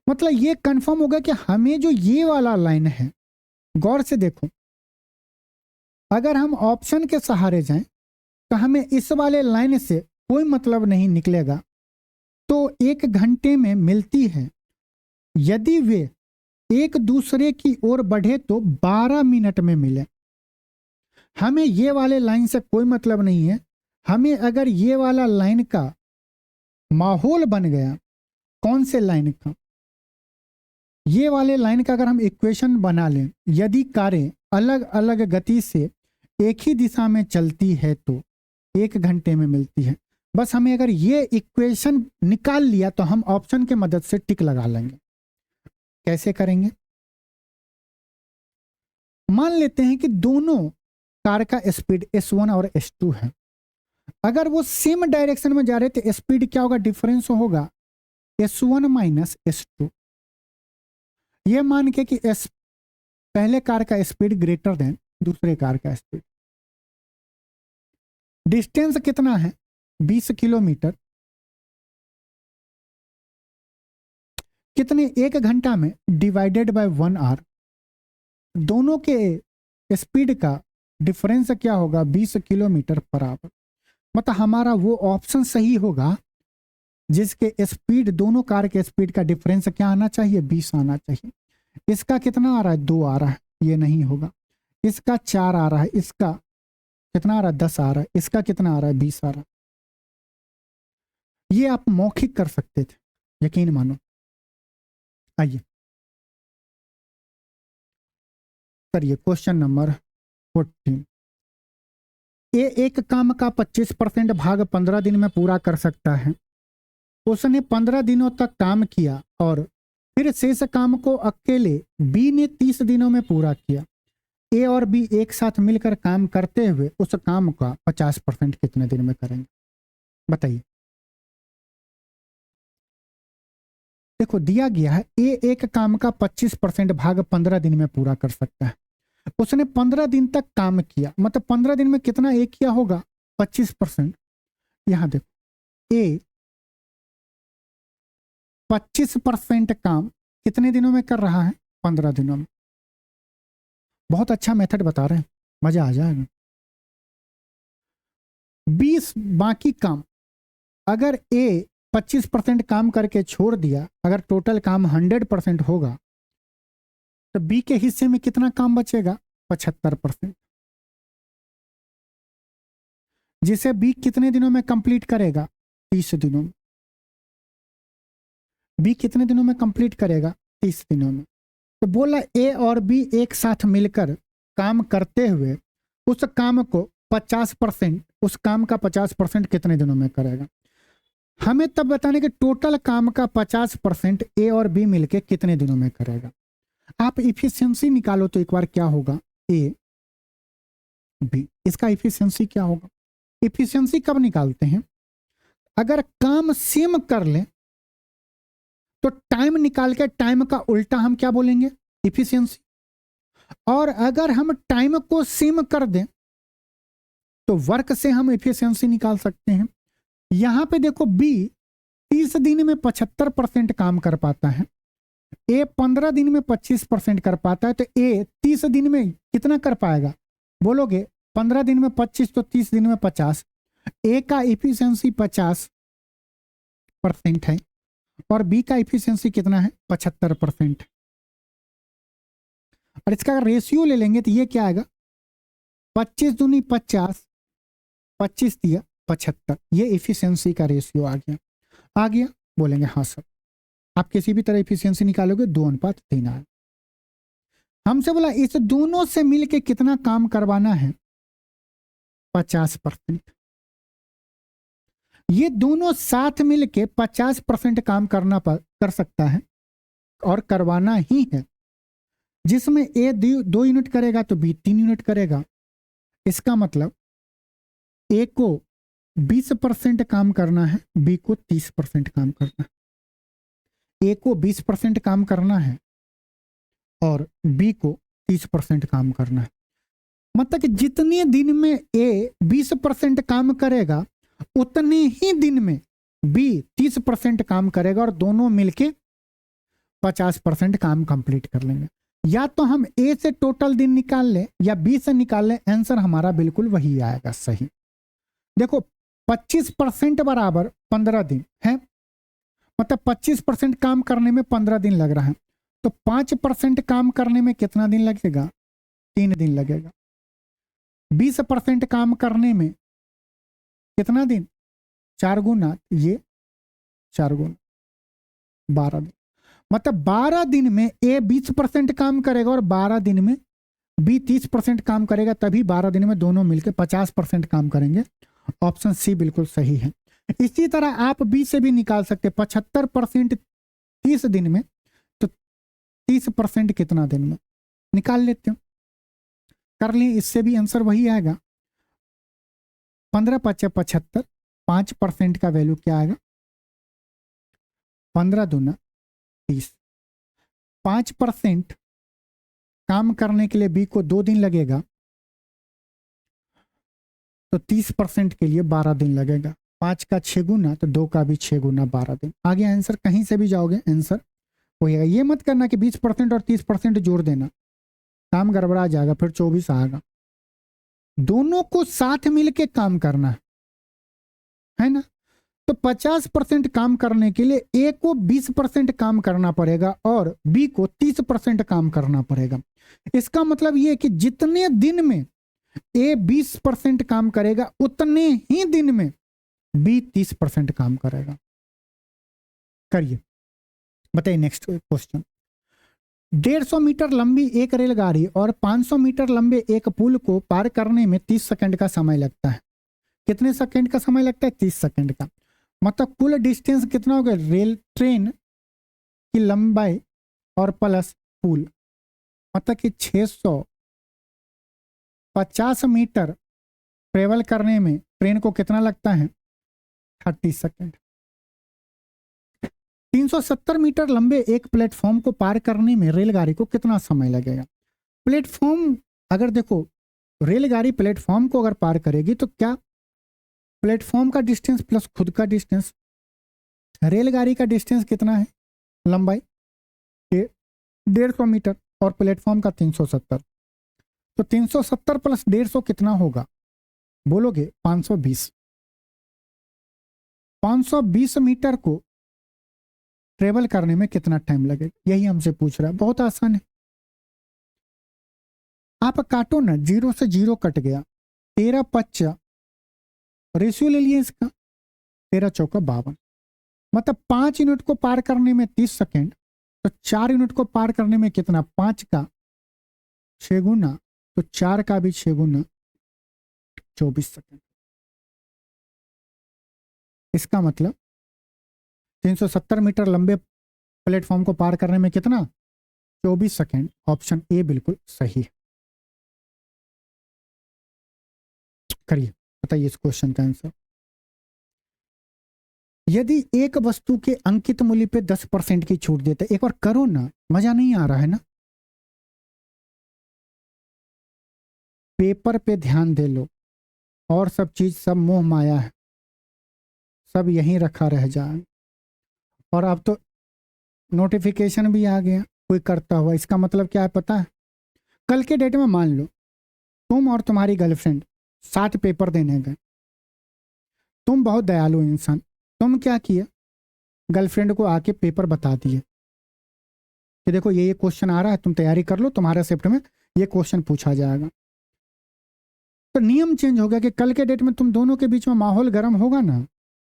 मतलब ये कंफर्म होगा कि हमें जो ये वाला लाइन है, गौर से देखो, अगर हम ऑप्शन के सहारे जाएं तो हमें इस वाले लाइन से कोई मतलब नहीं निकलेगा। तो 1 घंटे में मिलती है। यदि वे एक दूसरे की ओर बढ़े तो 12 मिनट में मिले। हमें ये वाले लाइन से कोई मतलब नहीं है। हमें अगर ये वाला लाइन का माहौल बन गया, कौन से लाइन का, ये वाले लाइन का अगर हम इक्वेशन बना लें, यदि कारें अलग अलग गति से एक ही दिशा में चलती है तो 1 घंटे में मिलती है। बस हमें अगर ये इक्वेशन निकाल लिया तो हम ऑप्शन के मदद से टिक लगा लेंगे। कैसे करेंगे, मान लेते हैं कि दोनों कार का स्पीड S1 और S2 है। अगर वो सेम डायरेक्शन में जा रहे तो स्पीड क्या होगा, डिफरेंस होगा S1 - S2। ये मान के कि पहले कार का स्पीड ग्रेटर देन दूसरे कार का स्पीड। डिस्टेंस कितना है, 20 किलोमीटर। कितने, 1 घंटा में डिवाइडेड बाय 1 आवर। दोनों के स्पीड का डिफरेंस क्या होगा, 20 किलोमीटर पर आवर। मतलब हमारा वो ऑप्शन सही होगा जिसके स्पीड, दोनों कार के स्पीड का डिफरेंस क्या आना चाहिए, 20 आना चाहिए। इसका कितना आ रहा है, 2 आ रहा है, ये नहीं होगा। इसका 4 आ रहा है, इसका कितना आ रहा है, 10 आ रहा है, इसका कितना आ रहा है, 20 आ रहा है। ये आप मौखिक कर सकते थे, यकीन मानो। आइए करिए क्वेश्चन नंबर 14। एक काम का 25% भाग 15 दिन में पूरा कर सकता है। उसने 15 दिनों तक काम किया और फिर शेष काम को अकेले बी ने 30 दिनों में पूरा किया। ए और बी एक साथ मिलकर काम करते हुए उस काम का 50% कितने दिन में करेंगे, बताइए। देखो दिया गया है ए एक काम का 25% भाग 15 दिन में पूरा कर सकता है। उसने 15 दिन तक काम किया, मतलब 15 दिन में कितना ए किया होगा, 25%। यहां देखो ए 25% काम कितने दिनों में कर रहा है, 15 दिनों में। बहुत अच्छा मेथड बता रहे हैं, मजा आ जाएगा। 20 बाकी काम, अगर ए 25% काम करके छोड़ दिया, अगर टोटल काम 100% होगा तो बी के हिस्से में कितना काम बचेगा, 75%, जिसे बी कितने दिनों में कंप्लीट करेगा, 30 दिनों में। बी कितने दिनों में कंप्लीट करेगा, 30 दिनों में। तो बोला ए और बी एक साथ मिलकर काम करते हुए उस काम को 50%, उस काम का 50% कितने दिनों में करेगा। हमें तब बताने के टोटल काम का 50% ए और बी मिलके कितने दिनों में करेगा। आप इफिशियंसी निकालो तो एक बार क्या होगा, ए बी, इसका इफिशियंसी क्या होगा। इफिशियंसी कब निकालते हैं, अगर काम सेम कर ले तो टाइम निकाल के टाइम का उल्टा हम क्या बोलेंगे, इफिशियंसी। और अगर हम टाइम को सेम कर दें तो वर्क से हम इफिशियंसी निकाल सकते हैं। यहां पे देखो बी 30 दिन में 75% काम कर पाता है, ए 15 दिन में 25% कर पाता है, तो ए 30 दिन में कितना कर पाएगा बोलोगे, 15 दिन में 25 तो 30 दिन में 50। ए का इफिशियंसी 50% है और बी का इफिशियंसी कितना है, 75%। और इसका अगर रेशियो ले लेंगे तो ये क्या आएगा, 25 दूनी 50, 25 दिया 75, ये इफिशियंसी का रेशियो आ गया। बोलेंगे हाँ सर। आप किसी भी तरह इफिशियंसी निकालोगे 2:3 आए। हमसे बोला इस दोनों से मिलके कितना काम करवाना है, 50%। ये दोनों साथ मिलके 50% काम कर सकता है और करवाना ही है, जिसमें ए 2 यूनिट करेगा तो बी 3 यूनिट करेगा। इसका मतलब ए को 20% काम करना है, बी को 30% काम करना है। ए को 20% काम करना है और बी को 30% काम करना है। मतलब कि जितने दिन में ए 20% काम करेगा उतने ही दिन में बी 30% काम करेगा और दोनों मिलके 50% काम कंप्लीट कर लेंगे। या तो हम ए से टोटल दिन निकाल लें या बी से निकाल लें, आंसर हमारा बिल्कुल वही आएगा सही। देखो 25% बराबर 15 दिन है, मतलब 25% काम करने में 15 दिन लग रहा है, तो 5% काम करने में कितना दिन लगेगा, 3 दिन लगेगा। 20% काम करने में कितना दिन, 4 गुना, ये 4 गुना 12 दिन। मतलब 12 दिन में ए 20% काम करेगा और 12 दिन में बी 30% काम करेगा, तभी 12 दिन में दोनों मिलकर 50% काम करेंगे। ऑप्शन सी बिल्कुल सही है। इसी तरह आप बी से भी निकाल सकते, 75% 30 दिन में, तो 30% कितना दिन में, निकाल लेते हो, कर लें, इससे भी आंसर वही आएगा। 15 × 75, 5% का वैल्यू क्या आएगा, 15 दूना 30। 5% काम करने के लिए बी को 2 दिन लगेगा, तो 30% के लिए 12 दिन लगेगा। 5 का 6 गुना तो 2 का भी 6 गुना 12 दिन। आगे आंसर कहीं से भी जाओगे आंसर वही है। ये मत करना कि 20% और 30% जोड़ देना, काम गड़बड़ा जाएगा, फिर 24 आएगा। दोनों को साथ मिलके काम करना है ना। तो 50% काम करने के लिए ए को 20% काम करना पड़ेगा और बी को 30% काम करना पड़ेगा। इसका मतलब ये है कि जितने दिन में ए 20% काम करेगा उतने ही दिन में बी 30% काम करेगा। करिए, बताइए नेक्स्ट क्वेश्चन। 150 मीटर लंबी एक रेलगाड़ी और 500 मीटर लंबे एक पुल को पार करने में 30 सेकंड का समय लगता है। कितने सेकंड का समय लगता है, 30 सेकंड का। मतलब कुल डिस्टेंस कितना हो गया, रेल ट्रेन की लंबाई और प्लस पुल, मतलब कि 650 मीटर ट्रेवल करने में ट्रेन को कितना लगता है, 30 सेकंड। 370 मीटर लंबे एक प्लेटफॉर्म को पार करने में रेलगाड़ी को कितना समय लगेगा। प्लेटफॉर्म, अगर देखो रेलगाड़ी प्लेटफॉर्म को अगर पार करेगी तो क्या प्लेटफॉर्म का डिस्टेंस प्लस खुद का डिस्टेंस, रेलगाड़ी का डिस्टेंस कितना है, लंबाई 150 मीटर और प्लेटफॉर्म का 370, तो 370 प्लस 150 कितना होगा बोलोगे, 520। 520 मीटर को ट्रेवल करने में कितना टाइम लगेगा, यही हमसे पूछ रहा है। बहुत आसान है, आप काटो ना, 0 से 0 कट गया, 13 × 5 रेशियो ले लिए इसका, 13 × 4 = 52। मतलब 5 यूनिट को पार करने में 30 सेकंड तो 4 यूनिट को पार करने में कितना, 5 का 6 गुना, तो 4 का भी 6 गुना 24 सेकंड। इसका मतलब 370 मीटर लंबे प्लेटफॉर्म को पार करने में कितना, 24 सेकंड। ऑप्शन ए बिल्कुल सही है। करिए, बताइए इस क्वेश्चन का आंसर। यदि एक वस्तु के अंकित मूल्य पे 10% की छूट देते, एक बार करो ना, मजा नहीं आ रहा है ना, पेपर पे ध्यान दे लो, और सब चीज सब मोह माया है, सब यहीं रखा रह जाए। और अब तो नोटिफिकेशन भी आ गया कोई करता हुआ। इसका मतलब क्या है पता है, कल के डेट में मान लो तुम और तुम्हारी गर्लफ्रेंड 7 पेपर देने गए। तुम बहुत दयालु इंसान, तुम क्या किया, गर्लफ्रेंड को आके पेपर बता दिए कि देखो ये क्वेश्चन आ रहा है, तुम तैयारी कर लो, तुम्हारे शिफ्ट में ये क्वेश्चन पूछा जाएगा। तो नियम चेंज हो गया कि कल के डेट में तुम दोनों के बीच में माहौल गर्म होगा ना,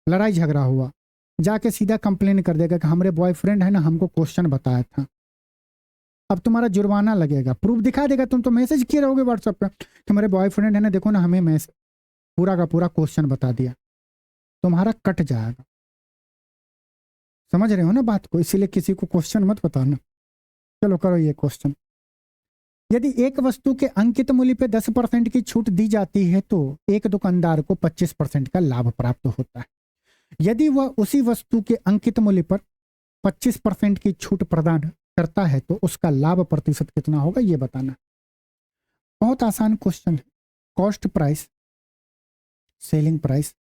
लड़ाई झगड़ा हुआ, जाके सीधा कंप्लेन कर देगा कि हमारे बॉयफ्रेंड है ना हमको क्वेश्चन बताया था। अब तुम्हारा जुर्माना लगेगा, प्रूफ दिखा देगा, तुम तो मैसेज किए रहोगे व्हाट्सएप पे कि हमारे बॉयफ्रेंड है ना, देखो ना हमें मैसेज पूरा का पूरा क्वेश्चन बता दिया, तुम्हारा कट जाएगा। समझ रहे हो ना बात को, इसीलिए किसी को क्वेश्चन मत बताना। चलो करो ये क्वेश्चन। यदि एक वस्तु के अंकित मूल्य पे 10% की छूट दी जाती है तो एक दुकानदार को 25% का लाभ प्राप्त होता है। यदि वह उसी वस्तु के अंकित मूल्य पर 25% की छूट प्रदान करता है तो उसका लाभ प्रतिशत कितना होगा, ये बताना। बहुत आसान क्वेश्चन है। कॉस्ट प्राइस, सेलिंग प्राइस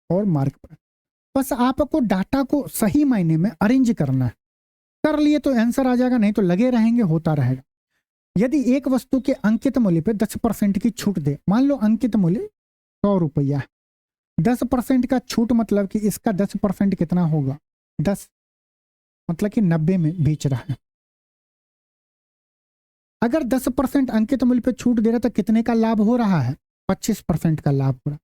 और मार्क प्राइस, बस आपको डाटा को सही मायने में अरेंज करना है। कर लिए तो आंसर आ जाएगा, नहीं तो लगे रहेंगे, होता रहेगा। यदि एक वस्तु के अंकित मूल्य पे 10% की छूट दे, मान लो अंकित मूल्य 100 रुपया है, 10% का छूट मतलब कि इसका 10% कितना होगा, 10 मतलब कि 90 में बेच रहा है। अगर 10% अंकित मूल्य पे छूट दे रहा तो कितने का लाभ हो रहा है, 25% का लाभ हो रहा।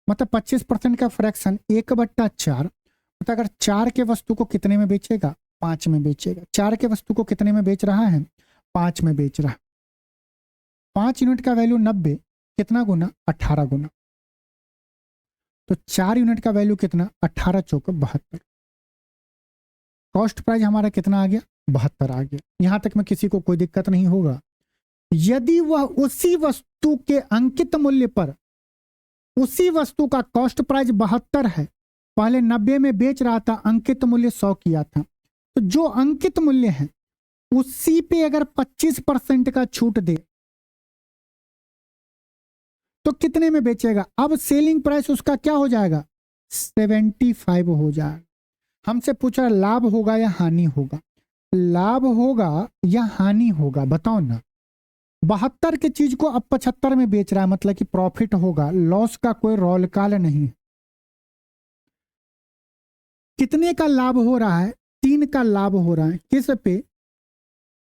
मतलब 25% का फ्रैक्शन 1/4, मतलब अगर 4 के वस्तु को कितने में बेचेगा, 5 में बेचेगा। 4 के वस्तु को कितने में बेच रहा है, 5 में बेच रहा है। 5 यूनिट का वैल्यू 90, कितना गुना, 18 गुना। तो 4 यूनिट का वैल्यू कितना, 18 चौक 72। कॉस्ट प्राइस हमारा कितना आ गया, 72 आ गया। यहां तक में किसी को कोई दिक्कत नहीं होगा। यदि वह उसी वस्तु के अंकित मूल्य पर, उसी वस्तु का कॉस्ट प्राइस 72 है, पहले 90 में बेच रहा था, अंकित मूल्य 100 किया था, तो जो अंकित मूल्य है उसी पे अगर 25% का छूट दे तो कितने में बेचेगा। अब सेलिंग प्राइस उसका क्या हो जाएगा, 75 हो जाएगा। हमसे पूछा लाभ होगा या हानि होगा, लाभ होगा या हानि होगा, बताओ ना। 72 की चीज को अब 75 में बेच रहा है, मतलब कि प्रॉफिट होगा, लॉस का कोई रोल काल नहीं। कितने का लाभ हो रहा है, 3 का लाभ हो रहा है, किस पे,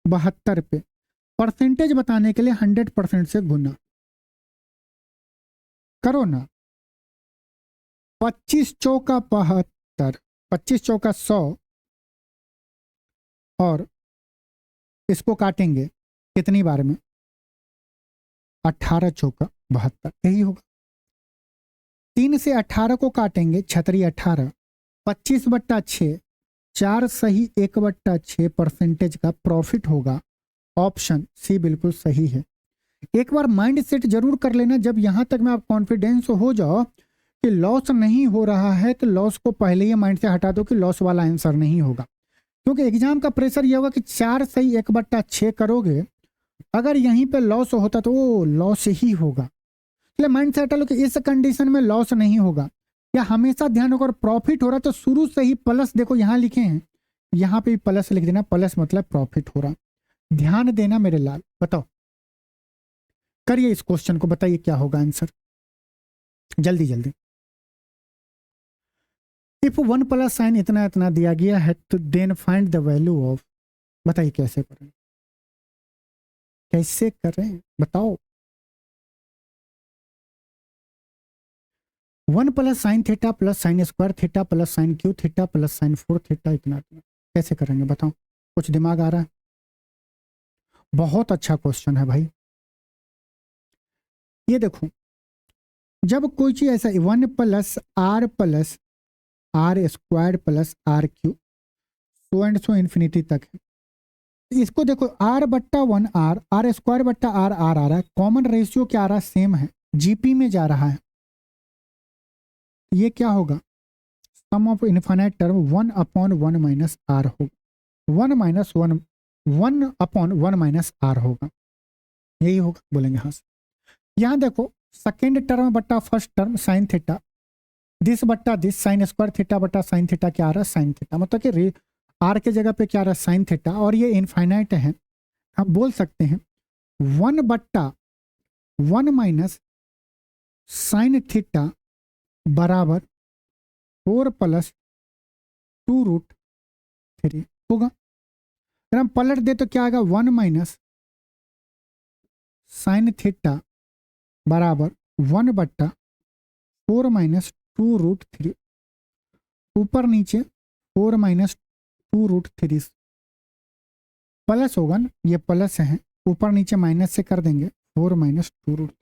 72 पे। परसेंटेज बताने के लिए 100% से गुना करो ना। 25 चौका 72, 25 चौका 100, और इसको काटेंगे कितनी बार में, 18 चौका 72, यही होगा। 3 से 18 को काटेंगे, छतरी 18, 25/6, 4 सही 1/6 परसेंटेज का प्रॉफिट होगा। ऑप्शन सी बिल्कुल सही है। एक बार माइंड सेट जरूर कर लेना, जब यहां तक में आप कॉन्फिडेंस हो जाओ कि लॉस नहीं हो रहा है तो लॉस को पहले ही माइंड से हटा दो कि लॉस वाला आंसर नहीं होगा। क्योंकि एग्जाम का प्रेशर ये होगा कि 4 सही 1/6 करोगे, अगर यहीं पे लॉस होता तो वो लॉस ही होगा। इसलिए माइंड से हटा लो कि इस कंडीशन में लॉस नहीं होगा, या हमेशा ध्यान होगा प्रॉफिट हो रहा तो शुरू से ही प्लस, देखो यहाँ लिखे हैं, यहाँ पे भी प्लस लिख देना, प्लस मतलब प्रॉफिट हो रहा। ध्यान देना मेरे लाल। बताओ, करिए इस क्वेश्चन को, बताइए क्या होगा आंसर, जल्दी जल्दी। इफ 1 प्लस साइन इतना इतना दिया गया है तो then find the value of, बताइए कैसे करें, कैसे करें बताओ। 1 plus sine theta plus sine square theta plus sine cube theta plus sine 4 theta, इतना इतना कैसे करेंगे बताओ। कुछ दिमाग आ रहा है? बहुत अच्छा क्वेश्चन है भाई। ये देखो, जब कोई चीज ऐसा 1 + r plus r cube so and so infinity तक है, इसको देखो r/1 r आ रहा है, कॉमन रेशियो क्या आ रहा है? सेम है, जीपी में जा रहा है। ये क्या होगा? सम ऑफ इनफाइनाइट टर्म 1/1 - r होगा। 1 - 1 होगा, यही होगा, बोलेंगे हाँ। यहाँ देखो, सेकेंड टर्म बट्टा first term sine theta, this बट्टा दिस साइन स्क्वायर थीटा बट्टा साइन थीटा क्या आ रहा है? Sine theta. मतलब कि आर के जगह पे क्या आ रहा है? Sine theta. और ये इनफाइनाइट है, हम बोल सकते हैं 1/1 - साइन थीटा बराबर 4 + 2√3 होगा। अगर हम पलट दे तो क्या आएगा? 1 - साइन थीटा बराबर 1/4 - 2√3, ऊपर नीचे 4 - 2√3 प्लस होगा ना, ये प्लस है, ऊपर नीचे माइनस से कर देंगे 4 - 2√।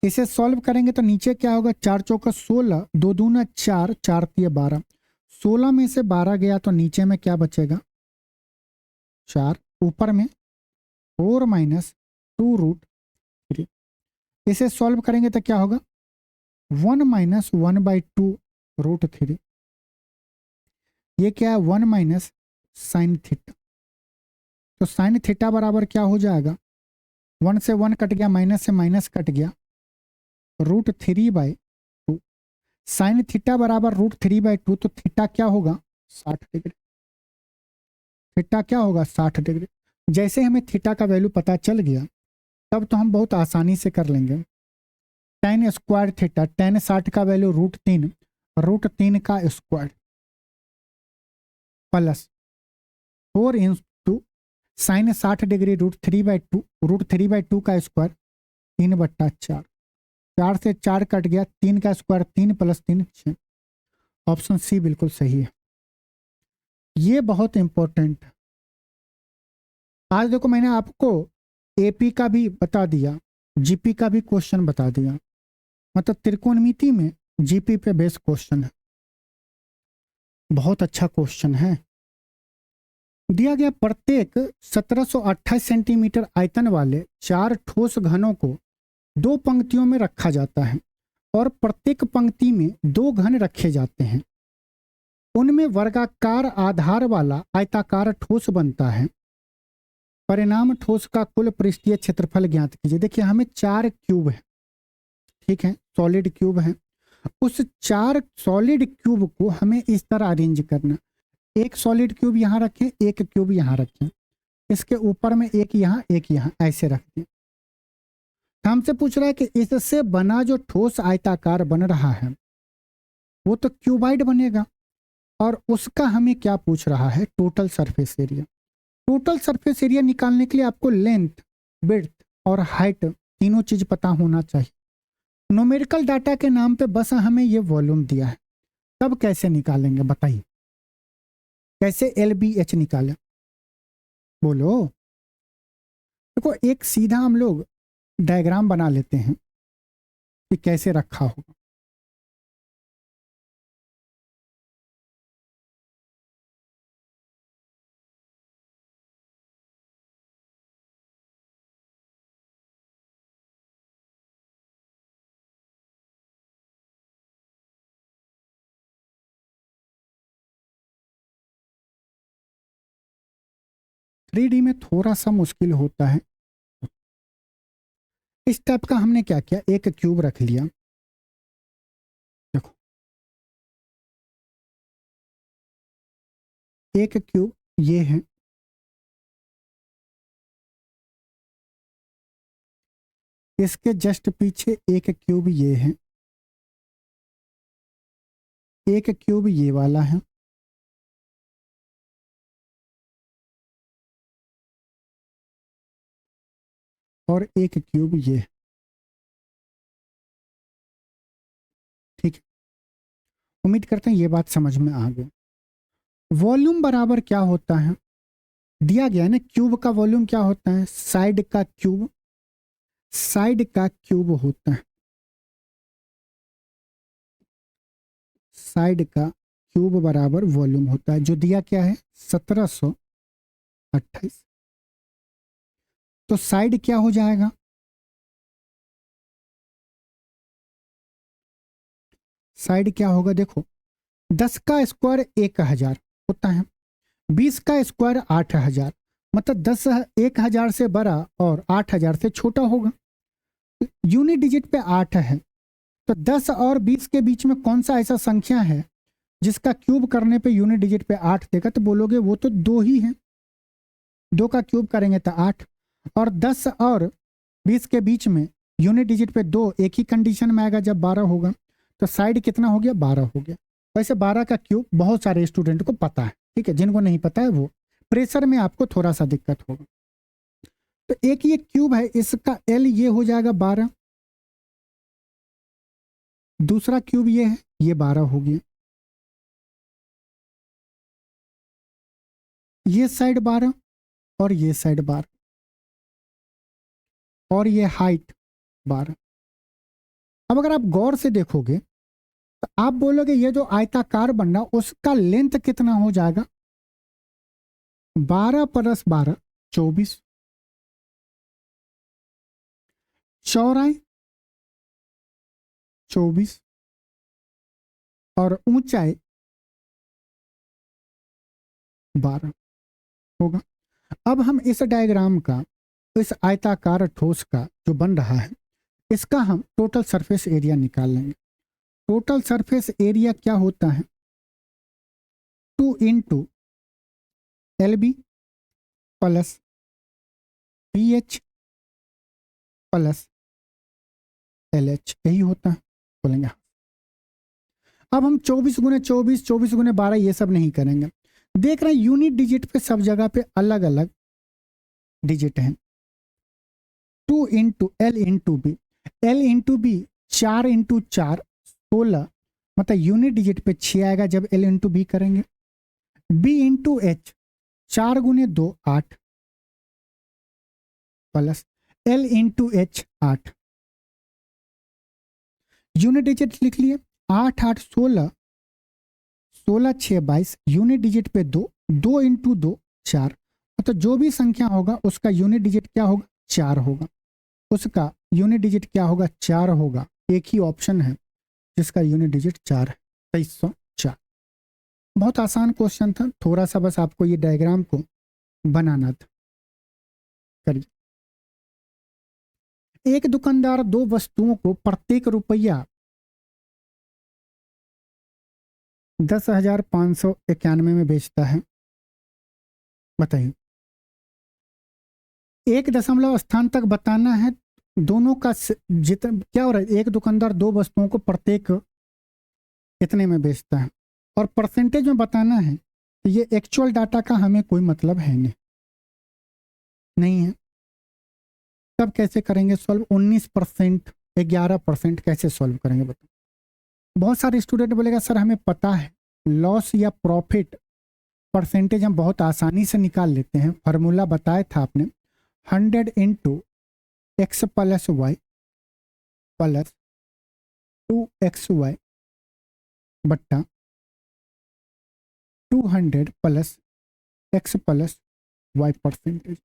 इसे सॉल्व करेंगे तो नीचे क्या होगा? 4 × 4 = 16, 2 दूना 4, 4 × 3 = 12, 16 में से 12 गया तो नीचे में क्या बचेगा? 4, ऊपर में 4 - 2√3। इसे सॉल्व करेंगे तो क्या होगा? 1 - 1/2√3। ये क्या है? 1 - साइन थीटा। तो साइन थीटा बराबर क्या हो जाएगा? 1 से 1 कट गया, माइनस से माइनस कट गया, √3/2। साइन थीटा बराबर √3/2, तो थीटा क्या होगा? 60 डिग्री। थीटा क्या होगा? 60 डिग्री। जैसे हमें थीटा का वैल्यू पता चल गया, तब तो हम बहुत आसानी से कर लेंगे। tan स्क्वायर थीटा, tan 60 का वैल्यू √3, √3 का स्क्वायर प्लस 4 × साइन 60 डिग्री √3/2, √3/2 का स्क्वायर 3/4, 4 से 4 कट गया, 3 का स्क्वायर 3 + 3 6। ऑप्शन सी बिल्कुल सही है। ये बहुत इंपॉर्टेंट है। आज देखो, मैंने आपको एपी का भी बता दिया, जीपी का भी क्वेश्चन बता दिया। मतलब त्रिकोणमिति में जीपी पे बेस्ड क्वेश्चन है, बहुत अच्छा क्वेश्चन है। दिया गया प्रत्येक 1728 सेंटीमीटर आयतन वाले 4 ठोस घनों को 2 पंक्तियों में रखा जाता है और प्रत्येक पंक्ति में 2 घन रखे जाते हैं। उनमें वर्गाकार आधार वाला आयताकार ठोस बनता है। परिणाम ठोस का कुल पृष्ठीय क्षेत्रफल ज्ञात कीजिए। देखिए, हमें 4 क्यूब है, ठीक है, सॉलिड क्यूब है। उस 4 सॉलिड क्यूब को हमें इस तरह अरेंज करना, एक सॉलिड क्यूब यहाँ रखें, एक क्यूब यहाँ रखें, इसके ऊपर में एक यहाँ एक यहाँ, ऐसे रख दें। हमसे पूछ रहा है कि इससे बना जो ठोस आयताकार बन रहा है वो तो क्यूबाइड बनेगा, और उसका हमें क्या पूछ रहा है? Total surface area. Total surface area निकालने के लिए आपको लेंथ, विड्थ और हाइट तीनों चीज पता होना चाहिए। न्यूमेरिकल डाटा के नाम पे बस हमें ये वॉल्यूम दिया है, तब कैसे निकालेंगे बताइए? कैसे LBH निकालें? बोलो। देखो, एक सीधा हम लोग डायग्राम बना लेते हैं कि कैसे रखा होगा। थ्री डी में थोड़ा सा मुश्किल होता है। इस टाइप का हमने क्या किया, एक क्यूब रख लिया। देखो, एक क्यूब ये है, इसके जस्ट पीछे एक क्यूब ये है, एक क्यूब ये वाला है, और एक क्यूब ये है। ठीक है, उम्मीद करते हैं ये बात समझ में आ गई। वॉल्यूम बराबर क्या होता है, दिया गया है ना, क्यूब का वॉल्यूम क्या होता है, साइड का क्यूब, साइड का क्यूब होता है, साइड का क्यूब बराबर वॉल्यूम होता है, जो दिया क्या है 1728। तो साइड क्या हो जाएगा, साइड क्या होगा, देखो 10 का स्क्वायर 1000 होता है, 20 का स्क्वायर 8000, मतलब 10 1000 से बड़ा और 8000 से छोटा होगा। यूनिट डिजिट पे 8 है, तो 10 और 20 के बीच में कौन सा ऐसा संख्या है जिसका क्यूब करने पे यूनिट डिजिट पे 8 देगा, तो बोलोगे वो तो 2 ही है, 2 का क्यूब करेंगे तो 8, और 10 और 20 के बीच में यूनिट डिजिट पे 2 एक ही कंडीशन में आएगा जब 12 होगा, तो साइड कितना हो गया 12 हो गया। वैसे 12 का क्यूब बहुत सारे स्टूडेंट को पता है, ठीक है, जिनको नहीं पता है वो प्रेशर में आपको थोड़ा सा दिक्कत होगा। तो एक ये क्यूब है, इसका एल ये हो जाएगा 12, दूसरा क्यूब ये है, ये 12 हो गया, ये साइड 12 और ये साइड 12 और ये हाइट 12। अब अगर आप गौर से देखोगे तो आप बोलोगे ये जो आयताकार बनना उसका लेंथ कितना हो जाएगा, 12 + 12 24, चौड़ाई 24 और ऊंचाई 12 होगा। अब हम इस डायग्राम का, इस आयताकार ठोस का जो बन रहा है, इसका हम टोटल सरफेस एरिया निकाल लेंगे। टोटल सरफेस एरिया क्या होता है, 2 × LB + BH + LH, यही होता है, बोलेंगे। अब हम 24 × 24, 24 × 12 ये सब नहीं करेंगे। देख रहे हैं यूनिट डिजिट पे सब जगह पे अलग अलग डिजिट हैं। 2 × L × B, L × B 4 × 4 16, मतलब यूनिट डिजिट पे 6 आएगा जब L × B करेंगे। B × H 4 × 2 8 plus L × H 8, unit digit लिख लिए 8 8 16, 16 6 22, यूनिट डिजिट पे 2, 2 × 2 4, मतलब जो भी संख्या होगा उसका यूनिट डिजिट क्या होगा 4 होगा, उसका यूनिट डिजिट क्या होगा 4 होगा। एक ही ऑप्शन है जिसका यूनिट डिजिट 4 है, 2304। बहुत आसान क्वेश्चन था, थोड़ा सा बस आपको ये डायग्राम को बनाना था। करिए, एक दुकानदार 2 वस्तुओं को प्रत्येक रुपया 10,591 में बेचता है। बताइए, एक दशमलव स्थान तक बताना है, दोनों का जितना क्या हो रहा है, एक दुकानदार 2 वस्तुओं को प्रत्येक कितने में बेचता है, और परसेंटेज में बताना है। तो ये एक्चुअल डाटा का हमें कोई मतलब है नहीं है। तब कैसे करेंगे सॉल्व, 19%, 11% कैसे सॉल्व करेंगे बताओ। बहुत सारे स्टूडेंट बोलेगा सर हमें पता है लॉस या प्रॉफिट परसेंटेज हम बहुत आसानी से निकाल लेते हैं, फार्मूला बताया था आपने, 100 × x + y + 2xy बट्टा 200 + x + y परसेंटेज।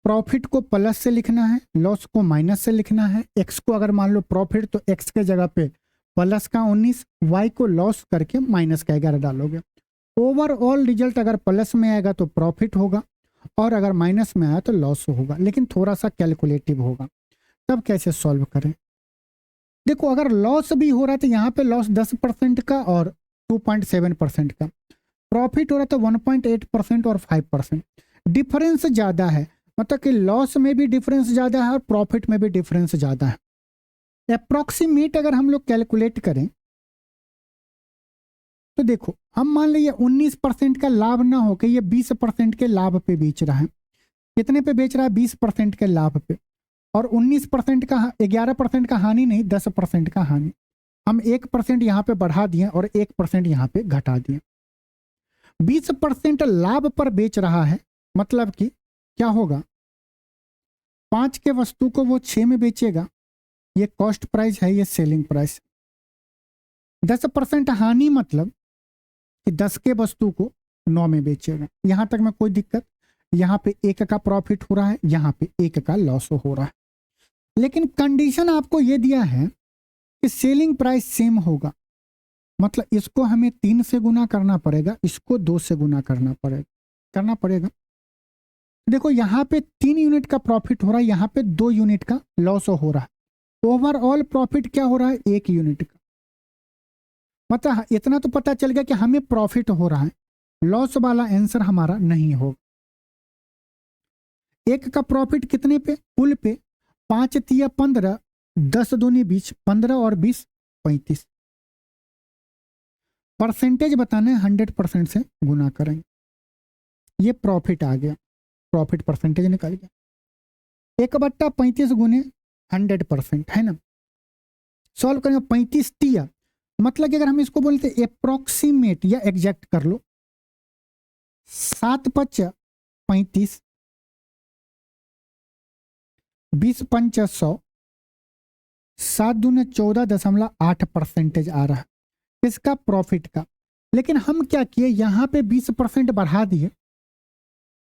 प्रॉफिट को प्लस से लिखना है, लॉस को माइनस से लिखना है। एक्स को अगर मान लो प्रॉफिट तो एक्स के जगह पे प्लस का 19, वाई को लॉस करके माइनस का 11 डालोगे। ओवरऑल रिजल्ट अगर प्लस में आएगा तो प्रॉफिट होगा और अगर माइनस में आया तो लॉस होगा, लेकिन थोड़ा सा कैलकुलेटिव होगा। तब कैसे सॉल्व करें, देखो अगर लॉस भी हो रहा है तो यहाँ पे लॉस 10% का और 2.7% का, प्रॉफिट हो रहा था 1.8% और 5%, डिफरेंस ज़्यादा है, मतलब कि लॉस में भी डिफरेंस ज़्यादा है और प्रॉफिट में भी डिफरेंस ज़्यादा है। अप्रॉक्सीमेट अगर हम लोग कैलकुलेट करें तो देखो हम मान लीजिए 19% का लाभ ना होकर ये 20% के लाभ पे बेच रहा है। कितने पे बेच रहा है, 20% के लाभ पे, और 19% का 11% का हानि नहीं, 10% का हानि। हम 1% यहाँ पे बढ़ा दिए और 1% यहाँ पे घटा दिए। 20% लाभ पर बेच रहा है, मतलब कि क्या होगा, 5 के वस्तु को वो 6 में बेचेगा, ये कॉस्ट प्राइस है, ये सेलिंग प्राइस। 10% हानि मतलब कि 10 के वस्तु को 9 में बेचेगा। यहां तक में कोई दिक्कत, यहां पे 1 का प्रॉफिट हो रहा है, यहां पे 1 का लॉस हो रहा है। लेकिन कंडीशन आपको यह दिया है कि सेलिंग प्राइस सेम होगा, मतलब इसको हमें 3 से गुना करना पड़ेगा, इसको 2 से गुना करना पड़ेगा। देखो यहाँ पे 3 यूनिट का प्रॉफिट हो रहा है, यहाँ पे 2 यूनिट का लॉस हो रहा है। ओवरऑल प्रॉफिट क्या हो रहा है, 1 यूनिट का। मतलब इतना तो पता चल गया कि हमें प्रॉफिट हो रहा है, लॉस वाला आंसर हमारा नहीं होगा। 1 का प्रॉफिट कितने पे, कुल पे। 5 तिया 15, 10 दूनी 20, 15 और 20 35। परसेंटेज बताना है, 100% से गुना करेंगे, ये प्रॉफिट आ गया, प्रॉफिट परसेंटेज निकल गया। 1/35 गुने 100% है ना। सॉल्व करेंगे 35 तिया, मतलब कि अगर हम इसको बोलते अप्रोक्सीमेट या एग्जैक्ट कर लो, 7 5 35, 20 5 100, 7 दूने 14.8 परसेंटेज आ रहा है इसका प्रॉफिट का। लेकिन हम क्या किए, यहां पे 20% बढ़ा दिए,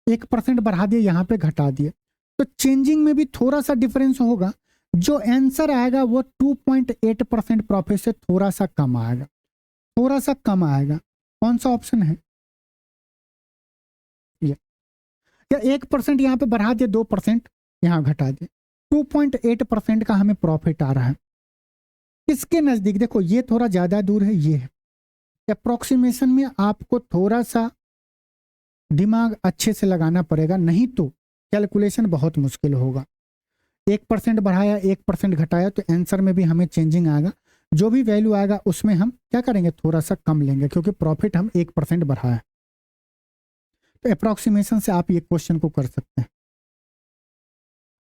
1% बढ़ा दिए, यहां पे घटा दिए, तो चेंजिंग में भी थोड़ा सा डिफरेंस होगा। जो आंसर आएगा वो 2.8% प्रॉफिट से थोड़ा सा कम आएगा, थोड़ा सा कम आएगा। कौन सा ऑप्शन है, ये या 1% यहां पे बढ़ा दिए, 2% यहां घटा दिए, 2.8% का हमें प्रॉफिट आ रहा है। इसके नजदीक देखो ये थोड़ा ज्यादा दूर है, ये है। अप्रोक्सीमेशन में आपको थोड़ा सा दिमाग अच्छे से लगाना पड़ेगा, नहीं तो कैलकुलेशन बहुत मुश्किल होगा। 1% बढ़ाया, 1% घटाया, तो आंसर में भी हमें चेंजिंग आएगा। जो भी वैल्यू आएगा उसमें हम क्या करेंगे, थोड़ा सा कम लेंगे, क्योंकि प्रॉफिट हम 1% बढ़ाया। तो अप्रोक्सीमेशन से आप ये क्वेश्चन को कर सकते हैं।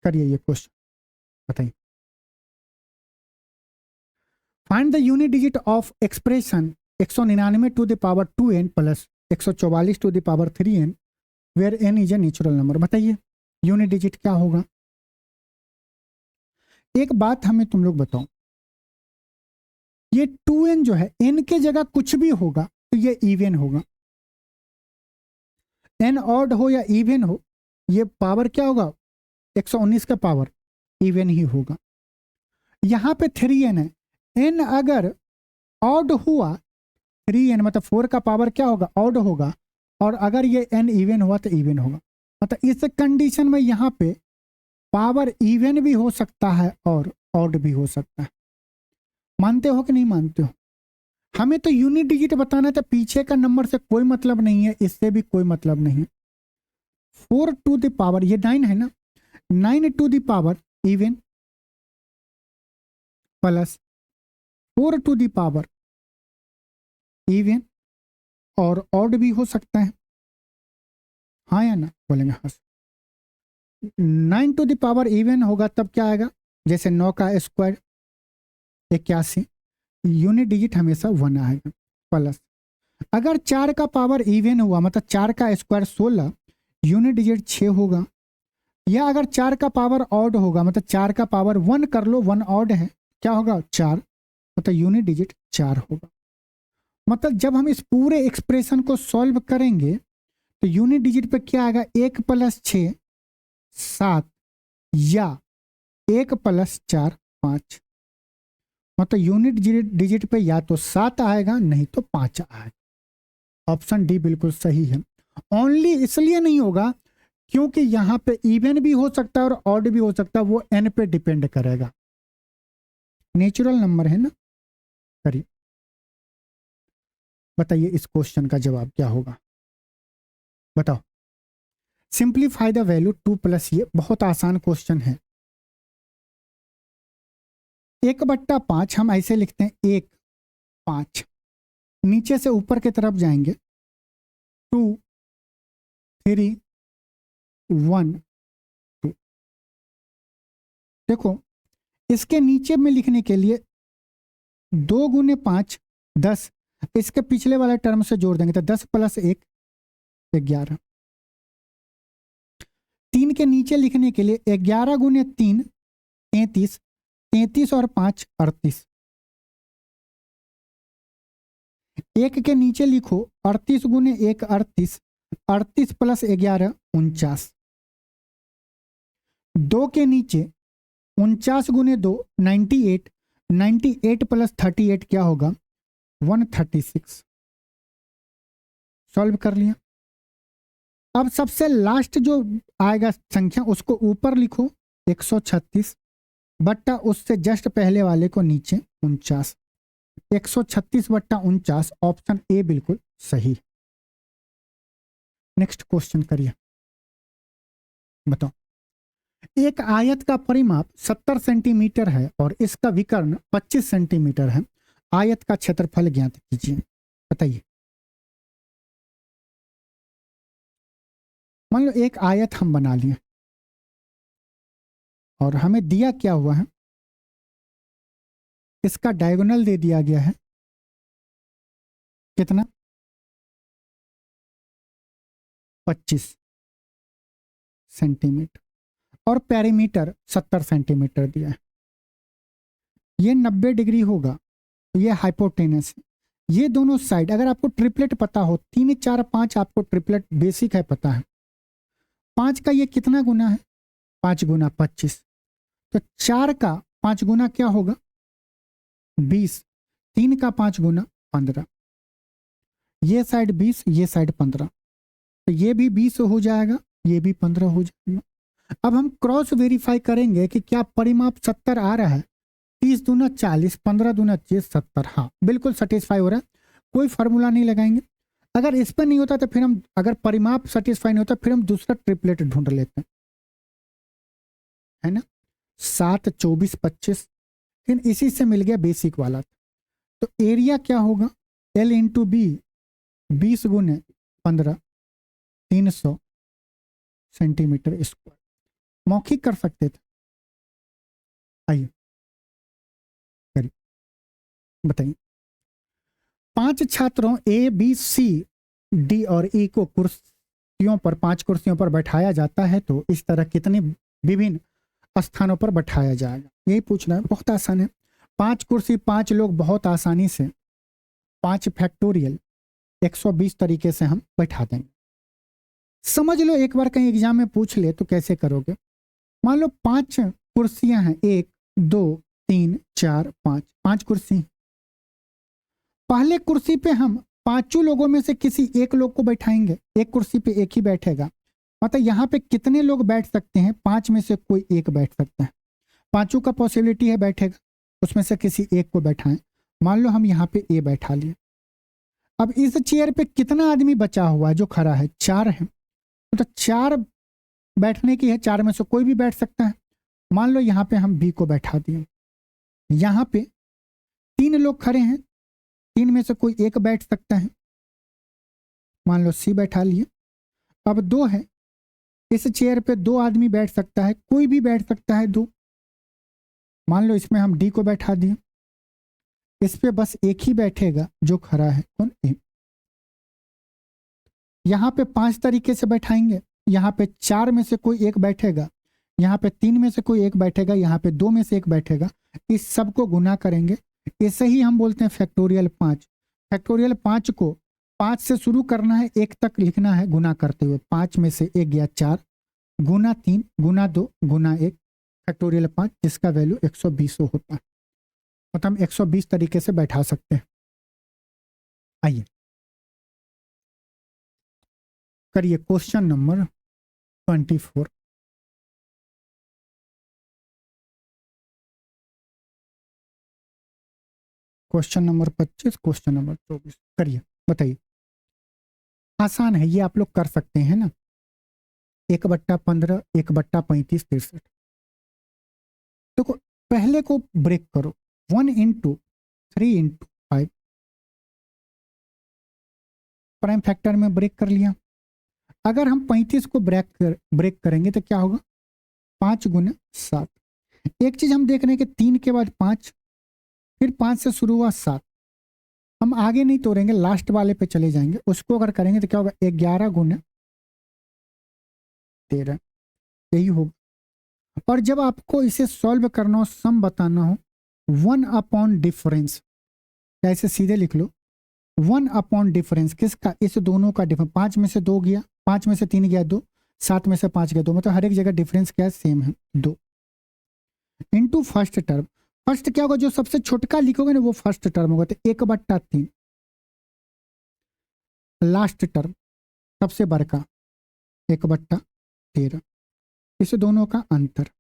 करिए ये क्वेश्चन, बताइए। Find the unit digit of expression 199 to the power 2n plus 144 to the power 3n where n is a natural number. बताइए यूनिट डिजिट क्या होगा। एक बात हमें तुम लोग बताओ, ये 2n जो है, n के जगह कुछ भी होगा तो ये इवन होगा। n ऑड हो या इवन हो, ये पावर क्या होगा, 119 का पावर इवन ही होगा। यहां पे 3n है, n अगर ऑड हुआ, 3n मतलब 4 का पावर क्या होगा, ऑड होगा, और अगर ये n इवन हुआ तो इवन होगा। मतलब इस कंडीशन में यहां पे पावर इवन भी हो सकता है और ऑड भी हो सकता है। मानते हो कि नहीं मानते हो। हमें तो यूनिट डिजिट बताना था, पीछे का नंबर से कोई मतलब नहीं है, इससे भी कोई मतलब नहीं है। 4 टू द पावर, ये 9 है ना, 9 to the power even plus 4 to the power even और ऑड भी हो सकता है, हाँ या ना, बोलेंगे हाँ। 9 टू द पावर इवन होगा तब क्या आएगा, जैसे 9 का स्क्वायर 81, यूनिट डिजिट हमेशा 1 आएगा। प्लस अगर 4 का पावर इवन हुआ, मतलब 4 का स्क्वायर 16, यूनिट डिजिट 6 होगा। या अगर 4 का पावर ऑड होगा, मतलब 4 का पावर 1 कर लो, 1 ऑड है, क्या होगा 4, मतलब यूनिट डिजिट 4 होगा। मतलब जब हम इस पूरे एक्सप्रेशन को सॉल्व करेंगे तो यूनिट डिजिट पे क्या आएगा, 1 + 6 7, या 1 + 4 5। मतलब यूनिट डिजिट पे या तो 7 आएगा, नहीं तो 5 आएगा। ऑप्शन डी बिल्कुल सही है। ओनली इसलिए नहीं होगा क्योंकि यहां पे इवन भी हो सकता है और ऑड भी हो सकता है, वो n पे डिपेंड करेगा। नेचुरल नंबर है ना। करिए बताइए इस क्वेश्चन का जवाब क्या होगा, बताओ। सिंप्लीफाई द वैल्यू 2 + ये बहुत आसान क्वेश्चन है। 1/5 हम ऐसे लिखते हैं, 1 5, नीचे से ऊपर की तरफ जाएंगे, 2 3 1 2। देखो इसके नीचे में लिखने के लिए 2 × 5 10, इसके पिछले वाले टर्म से जोड़ देंगे तो 10 + 1 11। 3 के नीचे लिखने के लिए 11 गुने 3 33, 33 और 5 38। 1 के नीचे लिखो 38 गुने 1 38, 38 प्लस 11 49। 2 के नीचे 49 गुने 2 98, 98 प्लस 38 क्या होगा 136। सॉल्व कर लिया। अब सबसे लास्ट जो आएगा संख्या उसको ऊपर लिखो 136 बट्टा उससे जस्ट पहले वाले को नीचे 49। 136 बट्टा 49 ऑप्शन ए बिल्कुल सही। नेक्स्ट क्वेश्चन करिए। बताओ, एक आयत का परिमाप 70 सेंटीमीटर है और इसका विकर्ण 25 सेंटीमीटर है। आयत का क्षेत्रफल ज्ञात कीजिए। बताइए। मान लो एक आयत हम बना लिए और हमें दिया क्या हुआ है, इसका डायगोनल दे दिया गया है कितना 25 सेंटीमीटर और पेरीमीटर 70 सेंटीमीटर दिया है। ये 90 डिग्री होगा, ये हाइपोटेनस है। ये दोनों साइड अगर आपको ट्रिपलेट पता हो 3 4 5 आपको ट्रिपलेट बेसिक है पता है। 5 का ये कितना गुना है 5 गुना 25, तो 4 का 5 गुना क्या होगा 20, 3 का 5 गुना 15, ये साइड 20 ये साइड 15, तो ये भी 20 हो जाएगा ये भी 15 हो जाएगा। अब हम क्रॉस वेरीफाई करेंगे कि क्या परिमाप 70 आ रहा है। 30 दूना 40, 15 दूना 30, 70। हाँ बिल्कुल सेटिस्फाई हो रहा है, कोई फार्मूला नहीं लगाएंगे। अगर इस पर नहीं होता तो फिर हम अगर परिमाप सेटिस्फाई नहीं होता फिर हम दूसरा ट्रिपलेट ढूंढ लेते हैं, है ना। 7 24 25, फिर इसी से मिल गया बेसिक वाला। तो एरिया क्या होगा L इंटू बी 20 गुने 15 300 सेंटीमीटर स्क्वायर। मौखिक कर सकते थे। आइए करिए, बताइए। 5 छात्रों ए बी सी डी और ई को कुर्सियों पर 5 कुर्सियों पर बैठाया जाता है तो इस तरह कितने विभिन्न स्थानों पर बैठाया जाएगा, यही पूछना है। बहुत आसान है। 5 कुर्सी 5 लोग बहुत आसानी से 5 फैक्टोरियल 120 तरीके से हम बैठा देंगे। समझ लो एक बार कहीं एग्जाम में पूछ ले तो कैसे करोगे। मान लो 5 कुर्सियां हैं 1 2 3 4 5, 5 कुर्सी। पहले कुर्सी पे हम 5 लोगों में से किसी एक लोग को बैठाएंगे, एक कुर्सी पे एक ही बैठेगा। मतलब यहाँ पे कितने लोग बैठ सकते हैं 5 में से कोई एक बैठ सकता है। 5 का पॉसिबिलिटी है बैठेगा, उसमें से किसी एक को बैठाएं। मान लो हम यहाँ पे ए बैठा लिए। अब इस चेयर पे कितना आदमी बचा हुआ है जो खड़ा है 4 है, तो 4 बैठने की है, 4 में से कोई भी बैठ सकता है। मान लो यहाँ पे हम बी को बैठा दिए। यहाँ पे 3 लोग खड़े हैं, 3 में से कोई एक बैठ सकता है। मान लो सी बैठा लिए। अब 2 है, इस चेयर पे 2 आदमी बैठ सकता है, कोई भी बैठ सकता है 2। मान लो इसमें हम डी को बैठा दिए, इस पे बस एक ही बैठेगा जो खड़ा है कौन ए। यहाँ पे 5 तरीके से बैठाएंगे। यहाँ पे 4 में से कोई एक बैठेगा, यहाँ पे 3 में से कोई एक बैठेगा, यहाँ पे 2 में से एक बैठेगा। इस सब को गुना करेंगे, इसे ही हम बोलते हैं फैक्टोरियल 5। फैक्टोरियल 5 को 5 से शुरू करना है 1 तक लिखना है गुना करते हुए। 5 में से 1 गया 4 गुना 3 गुना 2 गुना 1 फैक्टोरियल 5, जिसका वैल्यू 120 होता है। मतलब हम 120 तरीके से बैठा सकते हैं। आइए करिए question number 24। Question number 25, question number 24 करिए, बताइए। आसान है ये, आप लोग कर सकते हैं ना। 1/15 1/35 63। देखो पहले को ब्रेक करो, 1 इंटू 3 इंटू 5 प्राइम फैक्टर में ब्रेक कर लिया। अगर हम 35 को ब्रेक करेंगे तो क्या होगा 5 गुना 7। एक चीज हम देख रहे हैं कि 3 के बाद 5, फिर 5 से शुरू हुआ 7। हम आगे नहीं तोड़ेंगे, लास्ट वाले पे चले जाएंगे। उसको अगर करेंगे तो क्या होगा, 11 गुना 13, यही होगा। और जब आपको इसे सॉल्व करना हो, सम बताना हो, 1 अपॉन डिफरेंस, ऐसे सीधे लिख लो 1 अपॉन डिफरेंस किसका, इस दोनों का डिफरेंस। 5 में से 2 गया, 5 में से 3 गया 2, 7 में से 5 गया 2, मतलब हर एक जगह डिफरेंस क्या है, सेम है 2, इंटू फर्स्ट टर्म। फर्स्ट क्या होगा, जो सबसे छोटका लिखोगे ना वो फर्स्ट टर्म होगा, तो 1/3। लास्ट टर्म सबसे बड़का 1/13, इस दोनों का अंतर।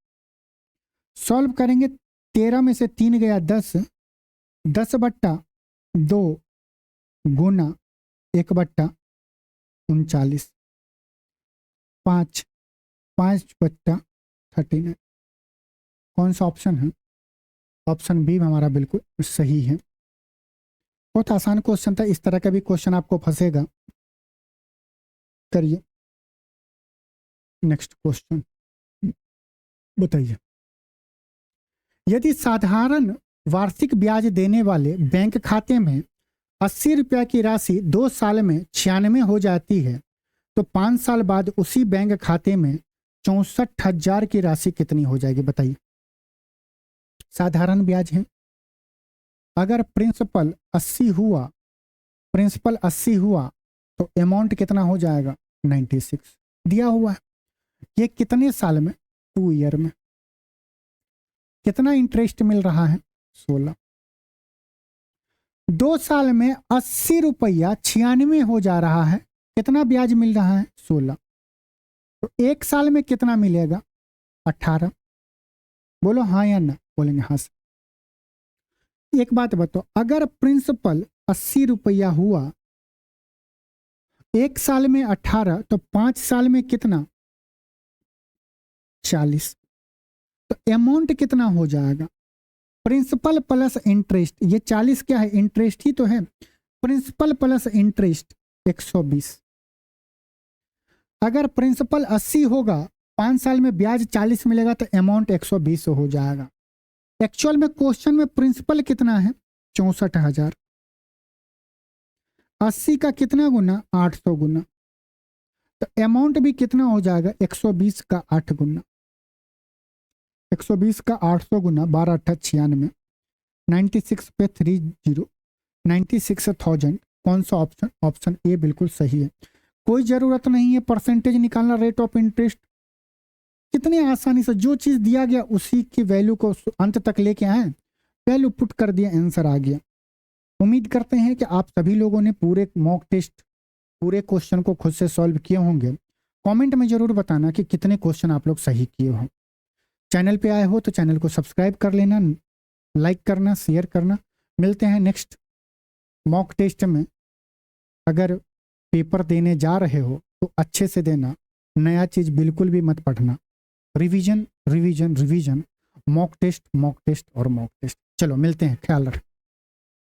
सॉल्व करेंगे, 13 में से 3 गया 10, 10/2 गुना 1/39, 5, 5/39। कौन सा ऑप्शन है, ऑप्शन बी हमारा बिल्कुल सही है। बहुत आसान क्वेश्चन था, इस तरह का भी क्वेश्चन आपको फंसेगा। करिए नेक्स्ट क्वेश्चन, बताइए। यदि साधारण वार्षिक ब्याज देने वाले बैंक खाते में 80 रुपया की राशि 2 साल में 96 हो जाती है, तो 5 साल बाद उसी बैंक खाते में 64,000 की राशि कितनी हो जाएगी, बताइए। साधारण ब्याज है, अगर प्रिंसिपल 80 हुआ, प्रिंसिपल 80 हुआ तो अमाउंट कितना हो जाएगा, 96 दिया हुआ है। ये कितने साल में, 2 ईयर में। कितना इंटरेस्ट मिल रहा है, 16। 2 साल में 80 रुपया 96 हो जा रहा है, कितना ब्याज मिल रहा है, 16। तो 1 साल में कितना मिलेगा, 18। बोलो हाँ या ना, बोलेंगे हाँ से। एक बात बताओ, अगर प्रिंसिपल 80 रुपया हुआ, 1 साल में 18, तो 5 साल में कितना, 40। तो अमाउंट कितना हो जाएगा, प्रिंसिपल प्लस इंटरेस्ट, ये 40 क्या है, इंटरेस्ट ही तो है, प्रिंसिपल प्लस इंटरेस्ट 120। अगर प्रिंसिपल 80 होगा, 5 साल में ब्याज 40 मिलेगा, तो अमाउंट 120 हो जाएगा। एक्चुअल में क्वेश्चन में प्रिंसिपल कितना है, 64,000। 80 का कितना गुना, 800 गुना, तो अमाउंट भी कितना हो जाएगा, 120 का 8 गुना। 120 का 800 गुना 12×8 = 96 पे 30, 96,000। कौन सा ऑप्शन, ऑप्शन ए बिल्कुल सही है। कोई जरूरत नहीं है परसेंटेज निकालना, रेट ऑफ इंटरेस्ट कितनी आसानी से जो चीज दिया गया उसी की वैल्यू को अंत तक लेके आए, वैल्यू पुट कर दिया, आंसर आ गया। उम्मीद करते हैं कि आप सभी लोगों ने पूरे मॉक टेस्ट, पूरे क्वेश्चन को खुद से सॉल्व किए होंगे। कमेंट में जरूर बताना कि कितने क्वेश्चन आप लोग सही किए हो। चैनल पे आए हो तो चैनल को सब्सक्राइब कर लेना, लाइक करना, शेयर करना। मिलते हैं नेक्स्ट मॉक टेस्ट में। अगर पेपर देने जा रहे हो तो अच्छे से देना, नया चीज बिल्कुल भी मत पढ़ना। Revision revision revision, mock test और मॉक टेस्ट। चलो मिलते हैं, ख्याल रखें।